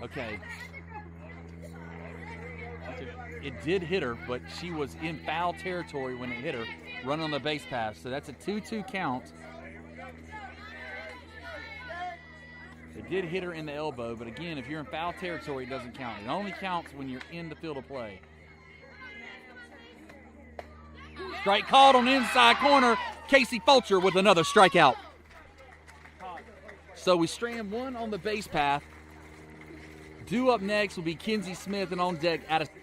Okay. It did hit her, but she was in foul territory when it hit her. Run on the base pass. So that's a 2-2 count. It did hit her in the elbow, but again, if you're in foul territory, it doesn't count. It only counts when you're in the field of play. Strike called on the inside corner. Casey Fulcher with another strikeout. So we strand one on the base path. Due up next will be Kenzie Smith, and on deck Addison.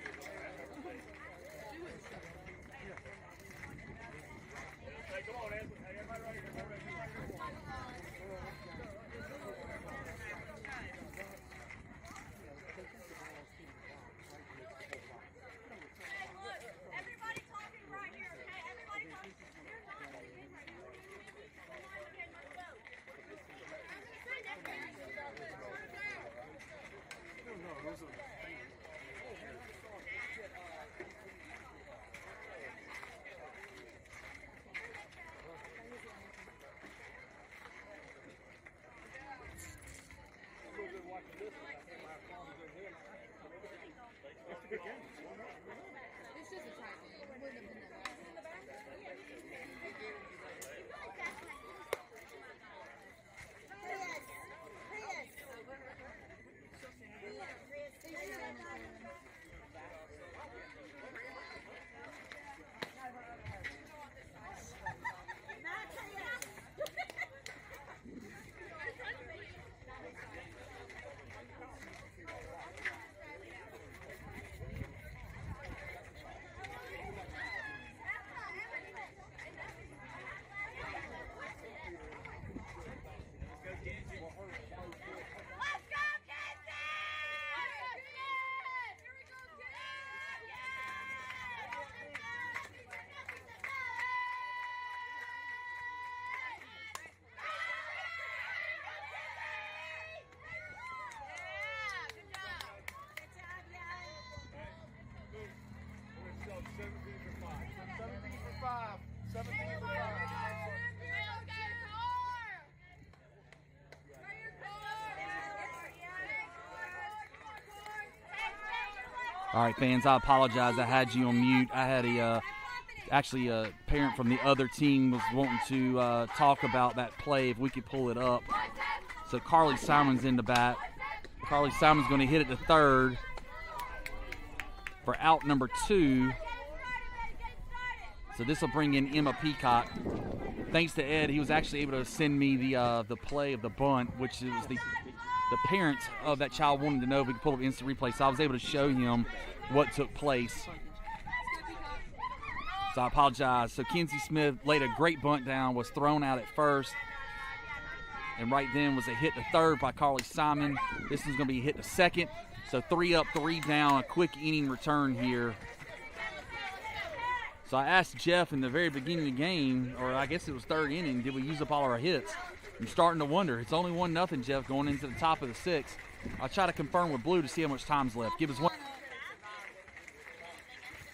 All right, fans, I apologize. I had you on mute. I had actually a parent from the other team was wanting to talk about that play, if we could pull it up. So Carly Simon's in the bat. Carly Simon's going to hit it to third for out number 2. So this will bring in Emma Peacock. Thanks to Ed, he was actually able to send me the play of the bunt, which is the parents of that child wanted to know if we could pull up instant replay. So I was able to show him what took place. So I apologize. So Kenzie Smith laid a great bunt down, was thrown out at first, and right then was a hit to third by Carly Simon. This is going to be a hit to second. So 3 up, 3 down, a quick inning return here. So I asked Jeff in the very beginning of the game, or I guess it was third inning, did we use up all our hits? I'm starting to wonder. It's only 1-0, Jeff, going into the top of the 6th. I'll try to confirm with Blue to see how much time's left. Give us one.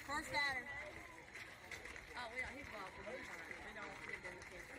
First batter. Oh, we don't. He's ball. We don't give them the chance.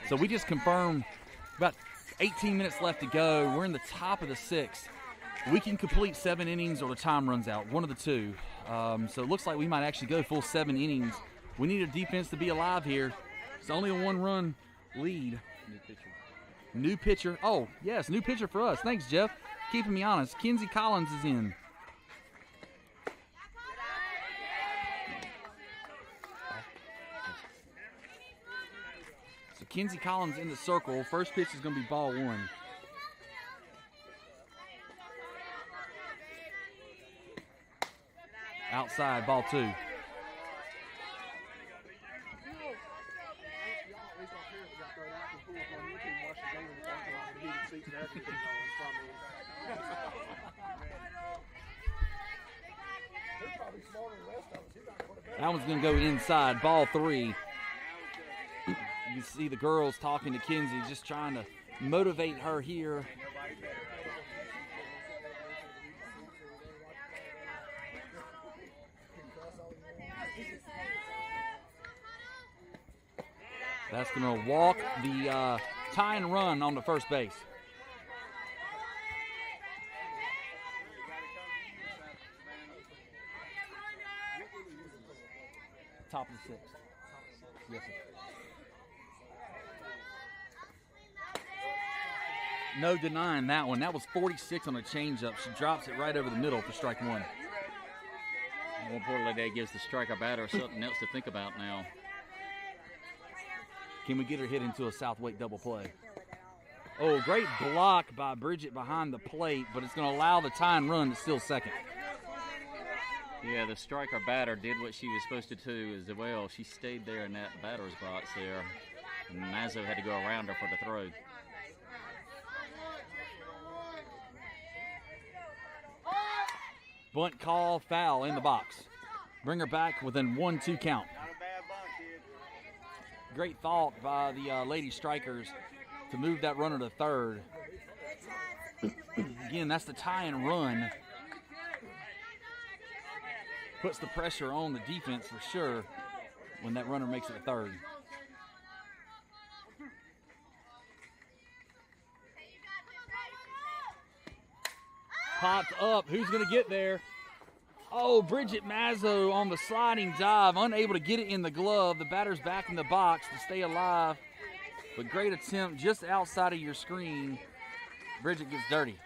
So we just confirmed about 18 minutes left to go. We're in the top of the 6th. We can complete 7 innings or the time runs out, one of the two. So it looks like we might actually go full 7 innings. We need a defense to be alive here. It's only a 1-run lead. New pitcher. Oh, yes, new pitcher for us. Thanks, Jeff. Keeping me honest. Kenzie Collins is in. So Kenzie Collins in the circle. First pitch is going to be ball 1. Outside, ball 2. That one's going to go inside, ball 3. You can see the girls talking to Kenzie, just trying to motivate her here. That's going to walk the tying run on the first base. Top of the 6th. Yes, sir. No denying that one. That was 46 on a changeup. She drops it right over the middle for strike 1. More importantly, that gives the striker batter something else to think about now. Can we get her hit into a South Wake double play? Oh, great block by Bridget behind the plate, but it's going to allow the tying run to steal second. Yeah, the striker batter did what she was supposed to do as well. She stayed there in that batter's box there. And Mazzo had to go around her for the throw. Bunt call, foul in the box. Bring her back within 1-2 count. Not a bad bunt, kid. Great thought by the Lady Strikers to move that runner to third. Again, that's the tie and run. Puts the pressure on the defense for sure when that runner makes it to third. Popped up. Who's going to get there? Oh, Bridget Mazzo on the sliding dive, unable to get it in the glove. The batter's back in the box to stay alive. But great attempt just outside of your screen. Bridget gets dirty.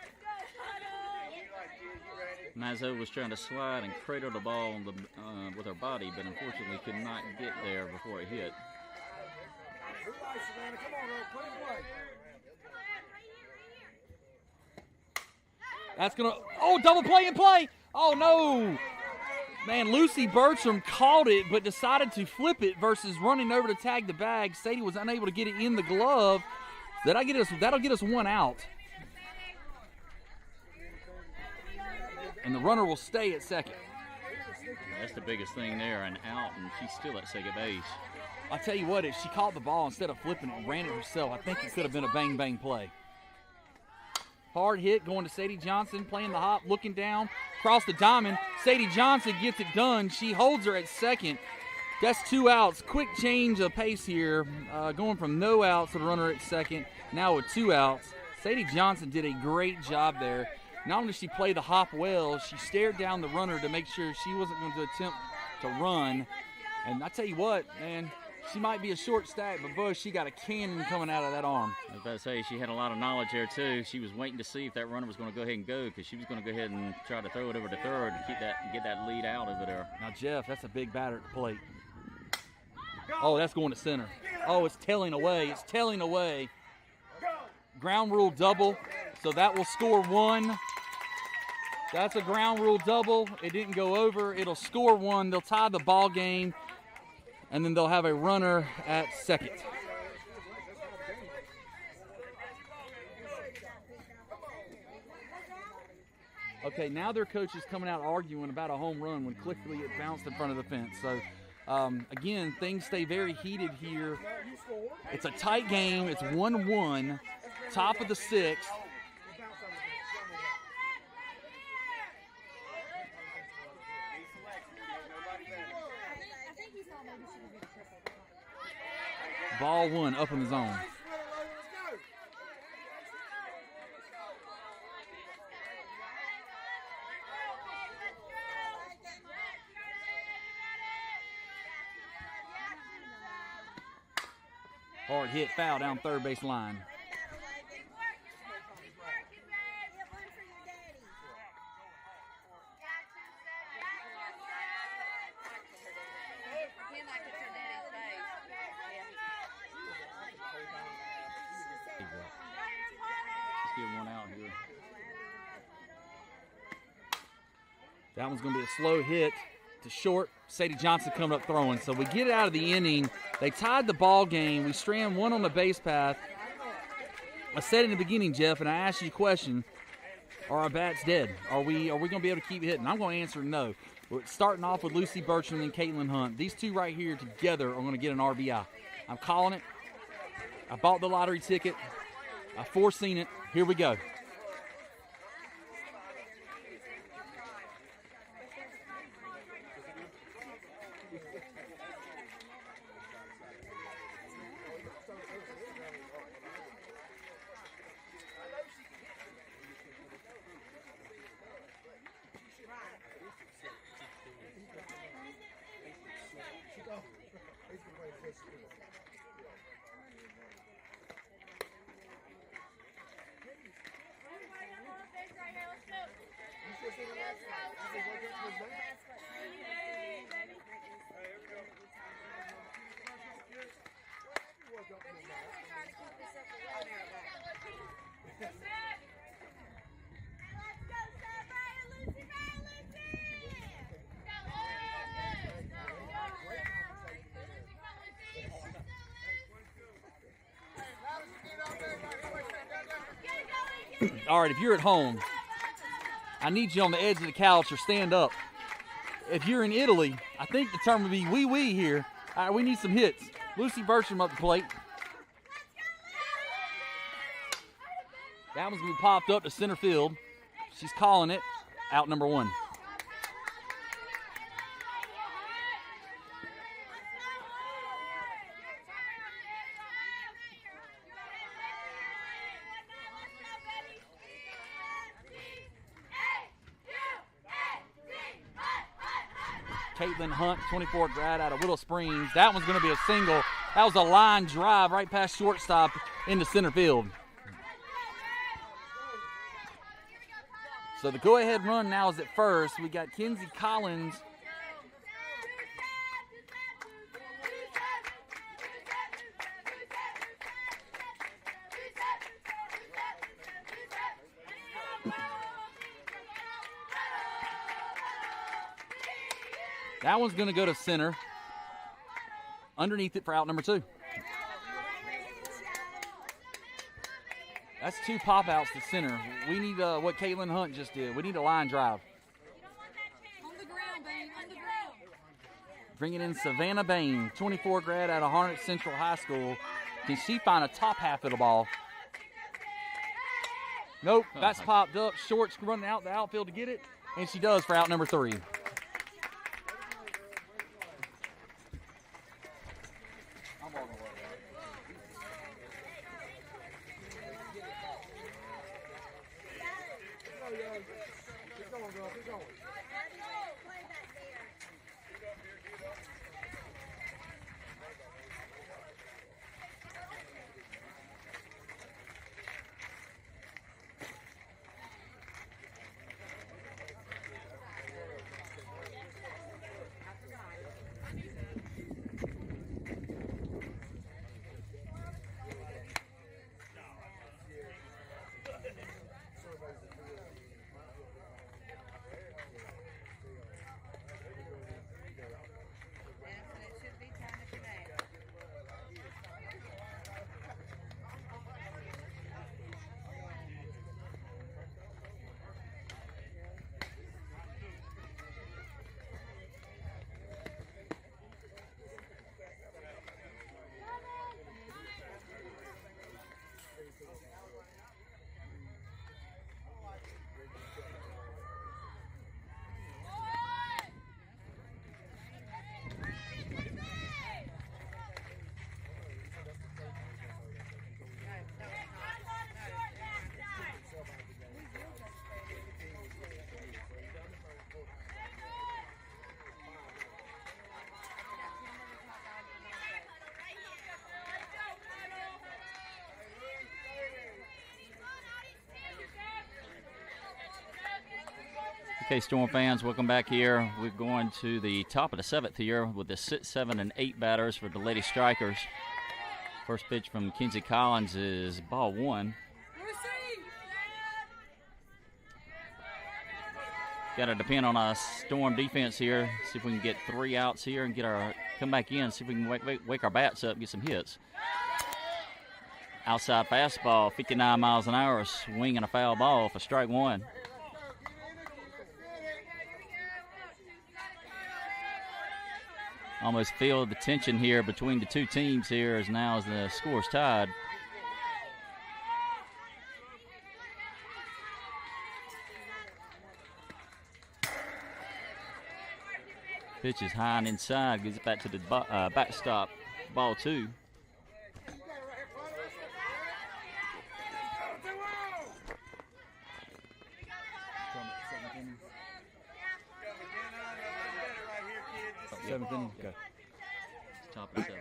Mazzo was trying to slide and cradle the ball on the, with her body, but unfortunately could not get there before it hit. That's going to, oh, double play and play. Oh, no. Man, Lucy Bertram caught it but decided to flip it versus running over to tag the bag. Sadie was unable to get it in the glove. That'll get us one out. And the runner will stay at second. That's the biggest thing there, an out, and she's still at second base. I'll tell you what, if she caught the ball instead of flipping it and ran it herself, I think it could have been a bang-bang play. Hard hit going to Sadie Johnson, playing the hop, looking down, across the diamond. Sadie Johnson gets it done. She holds her at second. That's 2 outs. Quick change of pace here, going from no outs to the runner at second, now with 2 outs. Sadie Johnson did a great job there. Not only did she play the hop well, she stared down the runner to make sure she wasn't going to attempt to run. And I tell you what, man, she might be a short stack, but boy, she got a cannon coming out of that arm. I was about to say, she had a lot of knowledge there too. She was waiting to see if that runner was going to go ahead and go, because she was going to go ahead and try to throw it over to third and get that lead out over there. Now, Jeff, that's a big batter at the plate. Oh, that's going to center. Oh, it's tailing away. It's tailing away. Ground rule double, so that will score 1. That's a ground rule double. It didn't go over. It'll score 1. They'll tie the ball game, and then they'll have a runner at second. Okay, now their coach is coming out arguing about a home run when clearly it bounced in front of the fence. So, again, things stay very heated here. It's a tight game. It's 1-1, top of the 6th. Ball 1 up in the zone. Hard hit, foul down third base line. Let's get one out here. That one's going to be a slow hit to short. Sadie Johnson coming up throwing. So we get out of the inning. They tied the ball game. We strand 1 on the base path. I said in the beginning, Jeff, and I asked you a question, are our bats dead? Are we going to be able to keep hitting? I'm going to answer no. We're starting off with Lucy Bertram and Caitlin Hunt. These two right here together are going to get an RBI. I'm calling it. I bought the lottery ticket. I foreseen it. Here we go. All right, if you're at home, I need you on the edge of the couch or stand up. If you're in Italy, I think the term would be wee wee here. All right, we need some hits. Lucy Bertram up the plate. That one's going to be popped up to center field. She's calling it. Out number 1. Caitlin Hunt, 24 grad out of Willow Springs. That one's going to be a single. That was a line drive right past shortstop into center field. So the go-ahead run now is at first. We got Kenzie Collins. That one's going to go to center. Underneath it for out number 2. That's 2 pop-outs to center. We need what Caitlin Hunt just did. We need a line drive. On the ground, Bain, on the ground. Bringing in Savannah Bain, 24 grad out of Harnett Central High School. Can she find a top half of the ball? Nope, that's popped up. Short's running out the outfield to get it, and she does for out number 3. Okay, Storm fans, welcome back here. We're going to the top of the 7th here with the 6, 7, and 8 batters for the Lady Strikers. First pitch from Kenzie Collins is ball 1. Got to depend on a Storm defense here. See if we can get 3 outs here and come back in. See if we can wake our bats up and get some hits. Outside fastball, 59 miles an hour, swing and a foul ball for strike 1. Almost feel the tension here between the 2 teams here as the score's tied. Pitch is high and inside, gives it back to the backstop, ball 2. Seventh inning. Okay. Top of the 7th.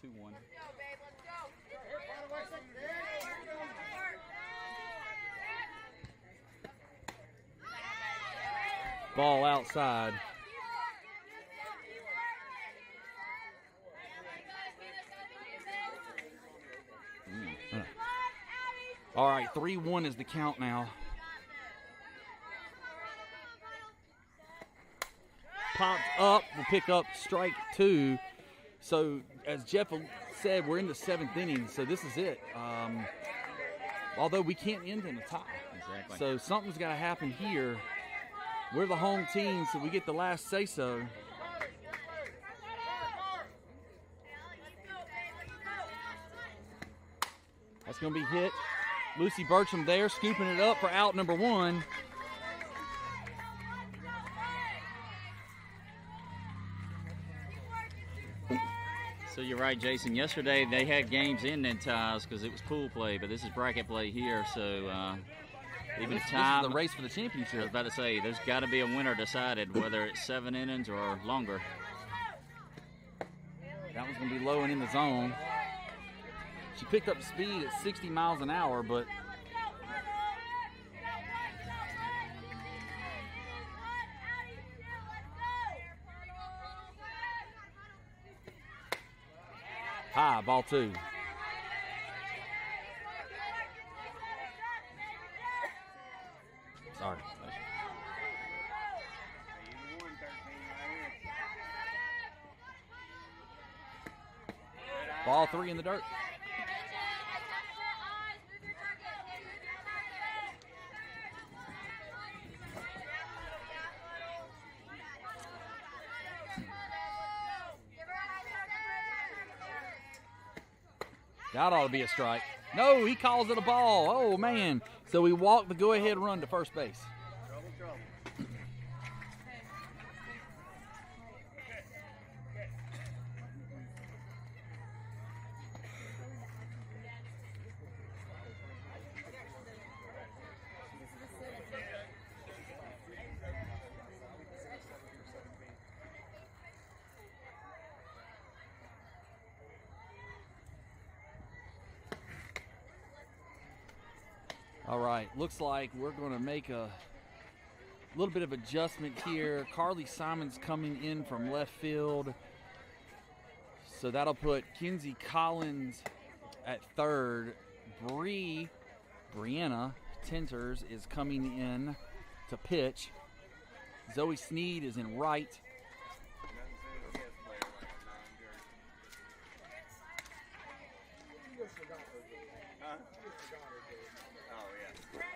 2-1. Ball outside. All right, 3-1 is the count now. Popped up, we'll pick up strike 2. So, as Jeff said, we're in the 7th inning, so this is it. Although we can't end in a tie. Exactly. So, something's got to happen here. We're the home team, so we get the last say-so. That's going to be hit. Lucy Bertram there, scooping it up for out number 1. So you're right, Jason. Yesterday they had games in ties because it was pool play, but this is bracket play here. So even This time, is the race for the I was championship. about to say, there's got to be a winner decided, whether it's 7 innings or longer. That one's going to be low and in the zone. She picked up speed at 60 miles an hour, but high, ball 2. Sorry. Ball 3 in the dirt. That ought to be a strike. No, he calls it a ball. Oh, man. So we walk the go-ahead run to first base. All right, looks like we're going to make a little bit of adjustment here. Carly Simons coming in from left field. So that'll put Kinsey Collins at third. Brianna Tenters is coming in to pitch. Zoe Sneed is in right.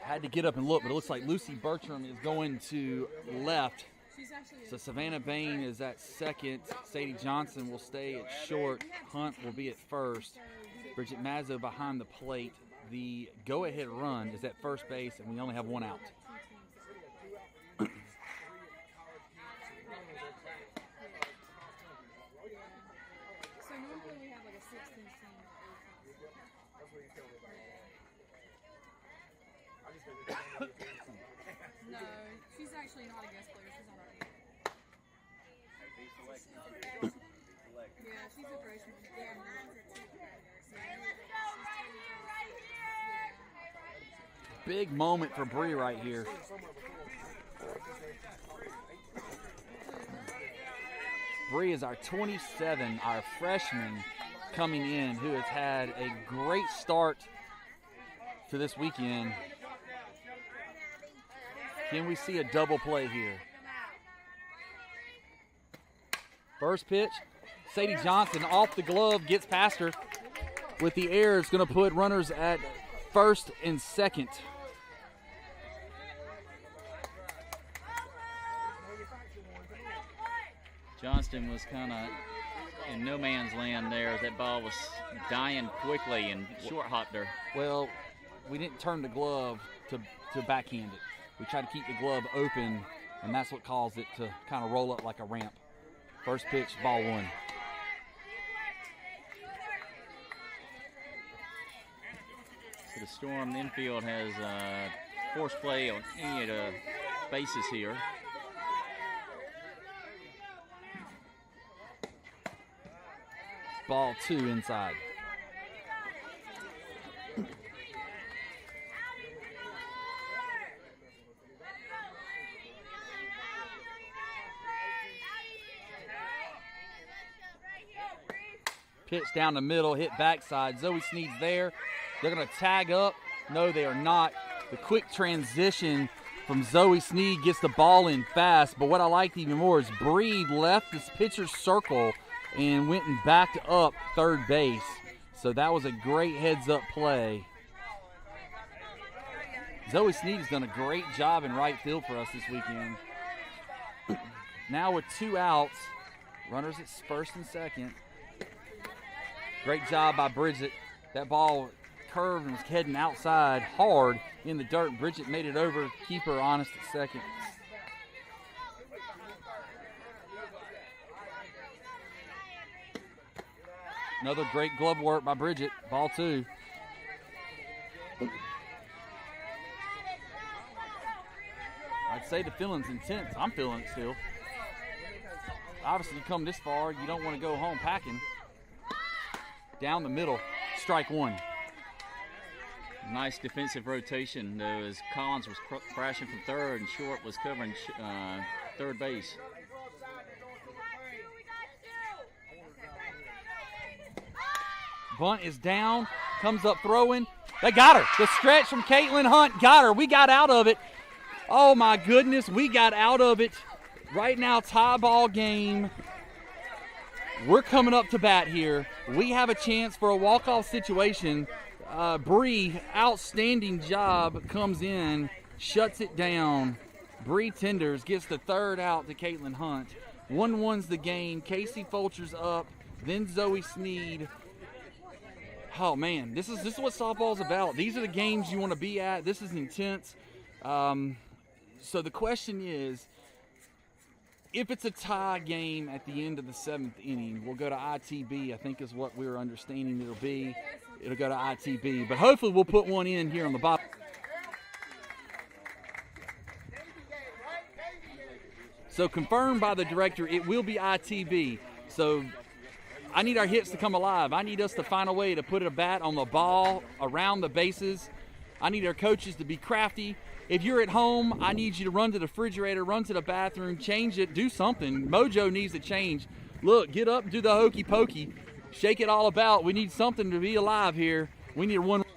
Had to get up and look, but it looks like Lucy Bertram is going to left. So Savannah Bain is at second. Sadie Johnson will stay at short. Hunt will be at first. Bridget Mazzo behind the plate. The go-ahead run is at first base, and we only have 1 out. So normally we have like a 16 team. No, she's actually not a guest player. She's on our team. Yeah, she's a freshman. Yeah. Big moment for Bree right here. Bree is our 27, our freshman coming in, who has had a great start to this weekend. Can we see a double play here? First pitch, Sadie Johnson off the glove, gets past her with the air. It's going to put runners at first and second. Johnston was kind of in no man's land there. That ball was dying quickly and short hopped her. Well, we didn't turn the glove to backhand it. We tried to keep the glove open, and that's what caused it to kind of roll up like a ramp. First pitch, ball 1. So the Storm, the infield has force play on any of the bases here. Ball 2 inside. Pitch down the middle, hit backside. Zoe Sneed's there. They're going to tag up. No, they are not. The quick transition from Zoe Sneed gets the ball in fast. But what I liked even more is Bree left this pitcher's circle and went and backed up third base. So that was a great heads-up play. Zoe Sneed has done a great job in right field for us this weekend. Now with 2 outs, runners at first and second. Great job by Bridget. That ball curved and was heading outside hard in the dirt. Bridget made it over, keeper honest at second. Another great glove work by Bridget. Ball 2. I'd say the feeling's intense. I'm feeling it still. Obviously, you come this far, you don't want to go home packing. Down the middle, strike 1. Nice defensive rotation, though, as Collins was crashing from third and Short was covering third base. Bunt is down, comes up throwing. They got her. The stretch from Caitlin Hunt got her. We got out of it. Oh, my goodness, we got out of it. Right now, tie ball game. We're coming up to bat here. We have a chance for a walk-off situation. Bree, outstanding job, comes in, shuts it down. Bree Tenders gets the 3rd out to Caitlin Hunt. 1-1's the game. Casey Fulcher's up, then Zoe Sneed. Oh, man, this is what softball's about. These are the games you want to be at. This is intense. So the question is, if it's a tie game at the end of the 7th inning, we'll go to ITB, I think is what we're understanding it'll be. It'll go to ITB, but hopefully we'll put one in here on the bottom. So confirmed by the director, it will be ITB. So I need our hits to come alive. I need us to find a way to put a bat on the ball around the bases. I need our coaches to be crafty. If you're at home, I need you to run to the refrigerator, run to the bathroom, change it, do something. Mojo needs to change. Look, get up and do the hokey pokey. Shake it all about. We need something to be alive here. We need one. All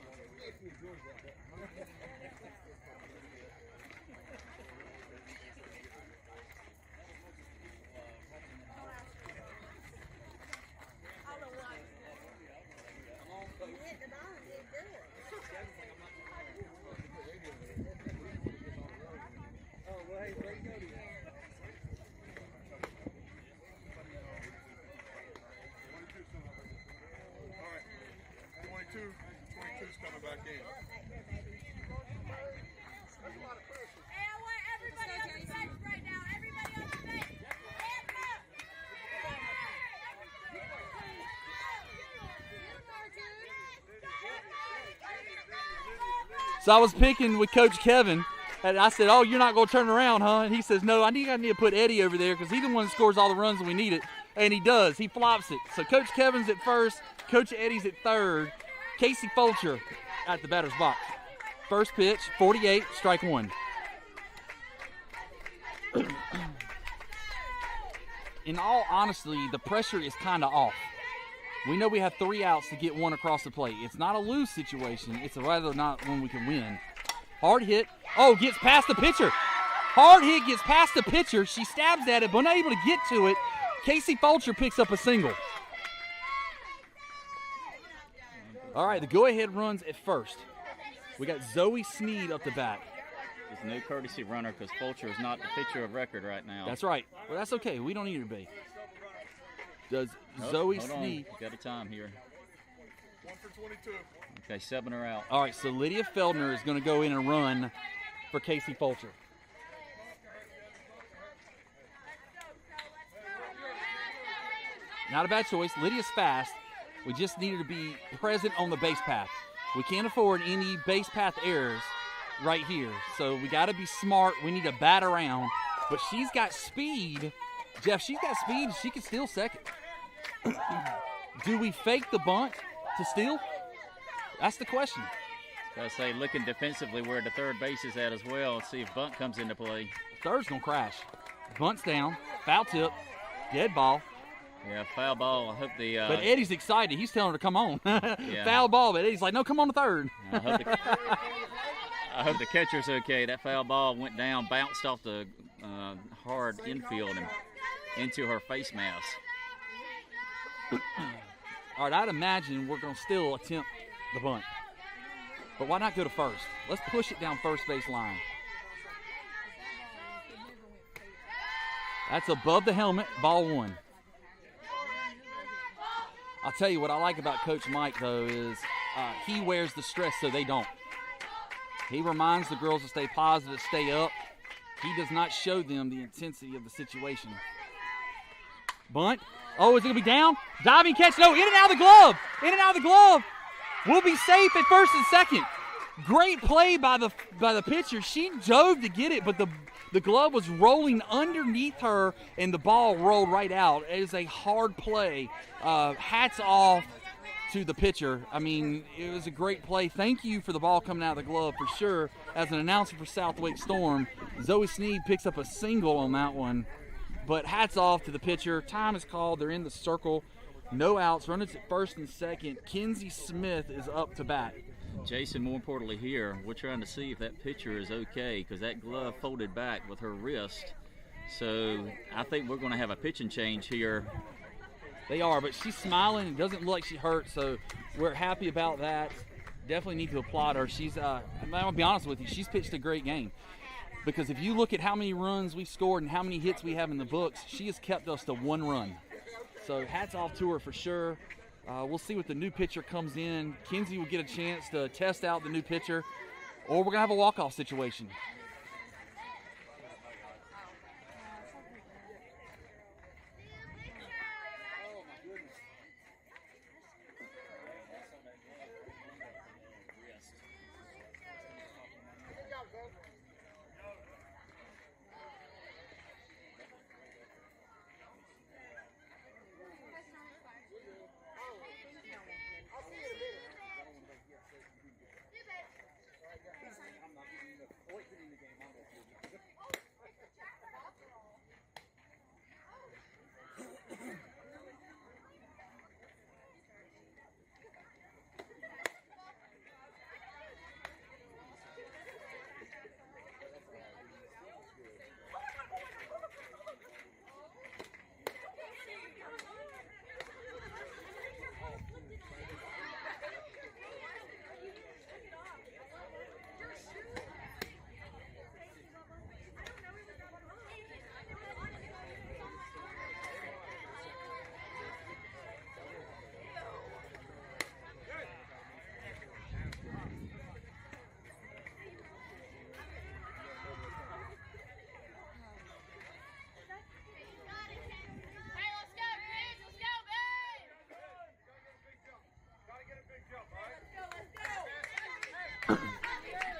right. 22's coming back in. Hey, I want everybody on the bench right now. Everybody on the bench. Stand up. So I was picking with Coach Kevin, and I said, "Oh, you're not going to turn around, huh?" And he says, "No, I need to put Eddie over there because he's the one that scores all the runs when we need it." And he does. He flops it. So Coach Kevin's at first, Coach Eddie's at third. Casey Fulcher at the batter's box. First pitch, 48, strike 1. In all honesty, the pressure is kind of off. We know we have 3 outs to get 1 across the plate. It's not a lose situation. It's a rather not when we can win. Hard hit. Oh, gets past the pitcher. Hard hit gets past the pitcher. She stabs at it, but unable to get to it. Casey Fulcher picks up a single. All right, the go-ahead runs at first. We got Zoe Sneed up the bat. There's no courtesy runner because Fulcher is not the pitcher of record right now. That's right. Well, that's okay. We don't need her to be. Does Oh, Zoe hold on. Sneed. Got a time here. 1 for 22. Okay, 7 are out. All right, so Lydia Feldner is going to go in and run for Casey Fulcher. Not a bad choice. Lydia's fast. We just need her to be present on the base path. We can't afford any base path errors right here. So we got to be smart. We need to bat around. But she's got speed. Jeff, she's got speed. She can steal second. Do we fake the bunt to steal? That's the question. I say looking defensively where the third base is at as well. Let's see if bunt comes into play. Third's going to crash. Bunt's down. Foul tip. Dead ball. Yeah, foul ball. I hope the But Eddie's excited. He's telling her to come on. Foul ball, but Eddie's like, no, come on to third. I hope the catcher's okay. That foul ball went down, bounced off the hard infield and into her face mask. All right, I'd imagine we're going to still attempt the bunt. But why not go to first? Let's push it down first base line. That's above the helmet, ball 1. I'll tell you what I like about Coach Mike, though, is he wears the stress so they don't. He reminds the girls to stay positive, stay up. He does not show them the intensity of the situation. Bunt. Oh, is it going to be down? Diving catch. No, in and out of the glove. In and out of the glove. We'll be safe at first and second. Great play by the pitcher. She dove to get it, but the glove was rolling underneath her, and the ball rolled right out. It is a hard play. Hats off to the pitcher. I mean, it was a great play. Thank you for the ball coming out of the glove for sure. As an announcer for Southwick Storm, Zoe Sneed picks up a single on that one. But hats off to the pitcher. Time is called. They're in the circle. No outs. Runners at first and second. Kenzie Smith is up to bat. Jason, more importantly here, we're trying to see if that pitcher is okay because that glove folded back with her wrist. So I think we're going to have a pitching change here. They are, but she's smiling. It doesn't look like she hurt, so we're happy about that. Definitely need to applaud her. She's, I'm going to be honest with you, she's pitched a great game. Because if you look at how many runs we scored and how many hits we have in the books, she has kept us to 1 run. So hats off to her for sure. We'll see what the new pitcher comes in. Kenzie will get a chance to test out the new pitcher, or we're going to have a walk-off situation.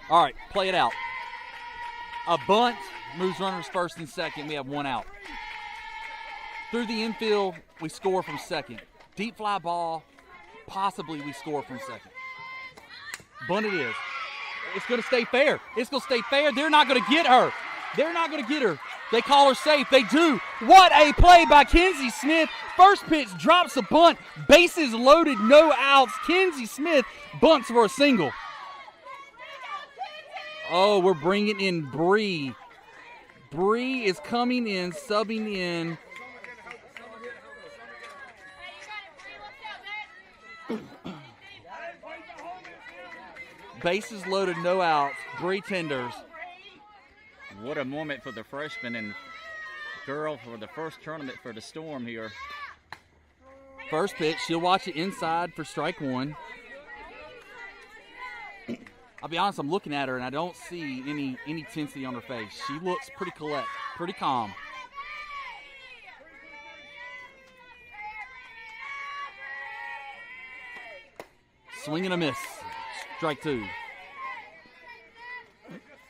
All right, play it out. A bunt moves runners first and second. We have 1 out. Through the infield, we score from second. Deep fly ball, possibly we score from second. Bunt it is. It's going to stay fair. It's going to stay fair. They're not going to get her. They're not going to get her. They call her safe. They do. What a play by Kenzie Smith. First pitch, drops a bunt. Bases loaded, no outs. Kenzie Smith bunts for a single. Oh, we're bringing in Bree. Bree is coming in, subbing in. Bases loaded, no outs. Bree tenders. What a moment for the freshman and girl for the first tournament for the Storm here. First pitch, she'll watch it inside for strike 1. I'll be honest, I'm looking at her and I don't see any tensity on her face. She looks pretty collect, pretty calm. Swing and a miss. Strike 2.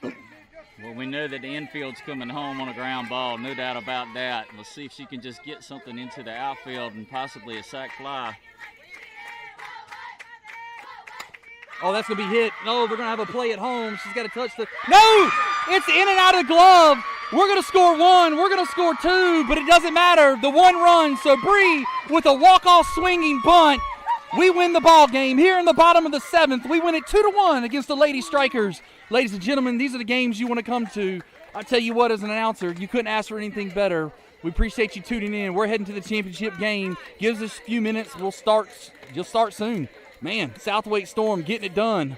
Well, we know that the infield's coming home on a ground ball, no doubt about that. Let's see if she can just get something into the outfield and possibly a sac fly. Oh, that's going to be hit. No, they're going to have a play at home. She's got to touch the... No! It's in and out of the glove. We're going to score 1. We're going to score 2, but it doesn't matter. The 1 run. So Bree with a walk-off swinging bunt. We win the ball game. Here in the bottom of the 7th, we win it 2-1 against the Lady Strikers. Ladies and gentlemen, these are the games you want to come to. I tell you what, as an announcer, you couldn't ask for anything better. We appreciate you tuning in. We're heading to the championship game. Gives us a few minutes. You'll start soon. Man, Southwick Storm getting it done.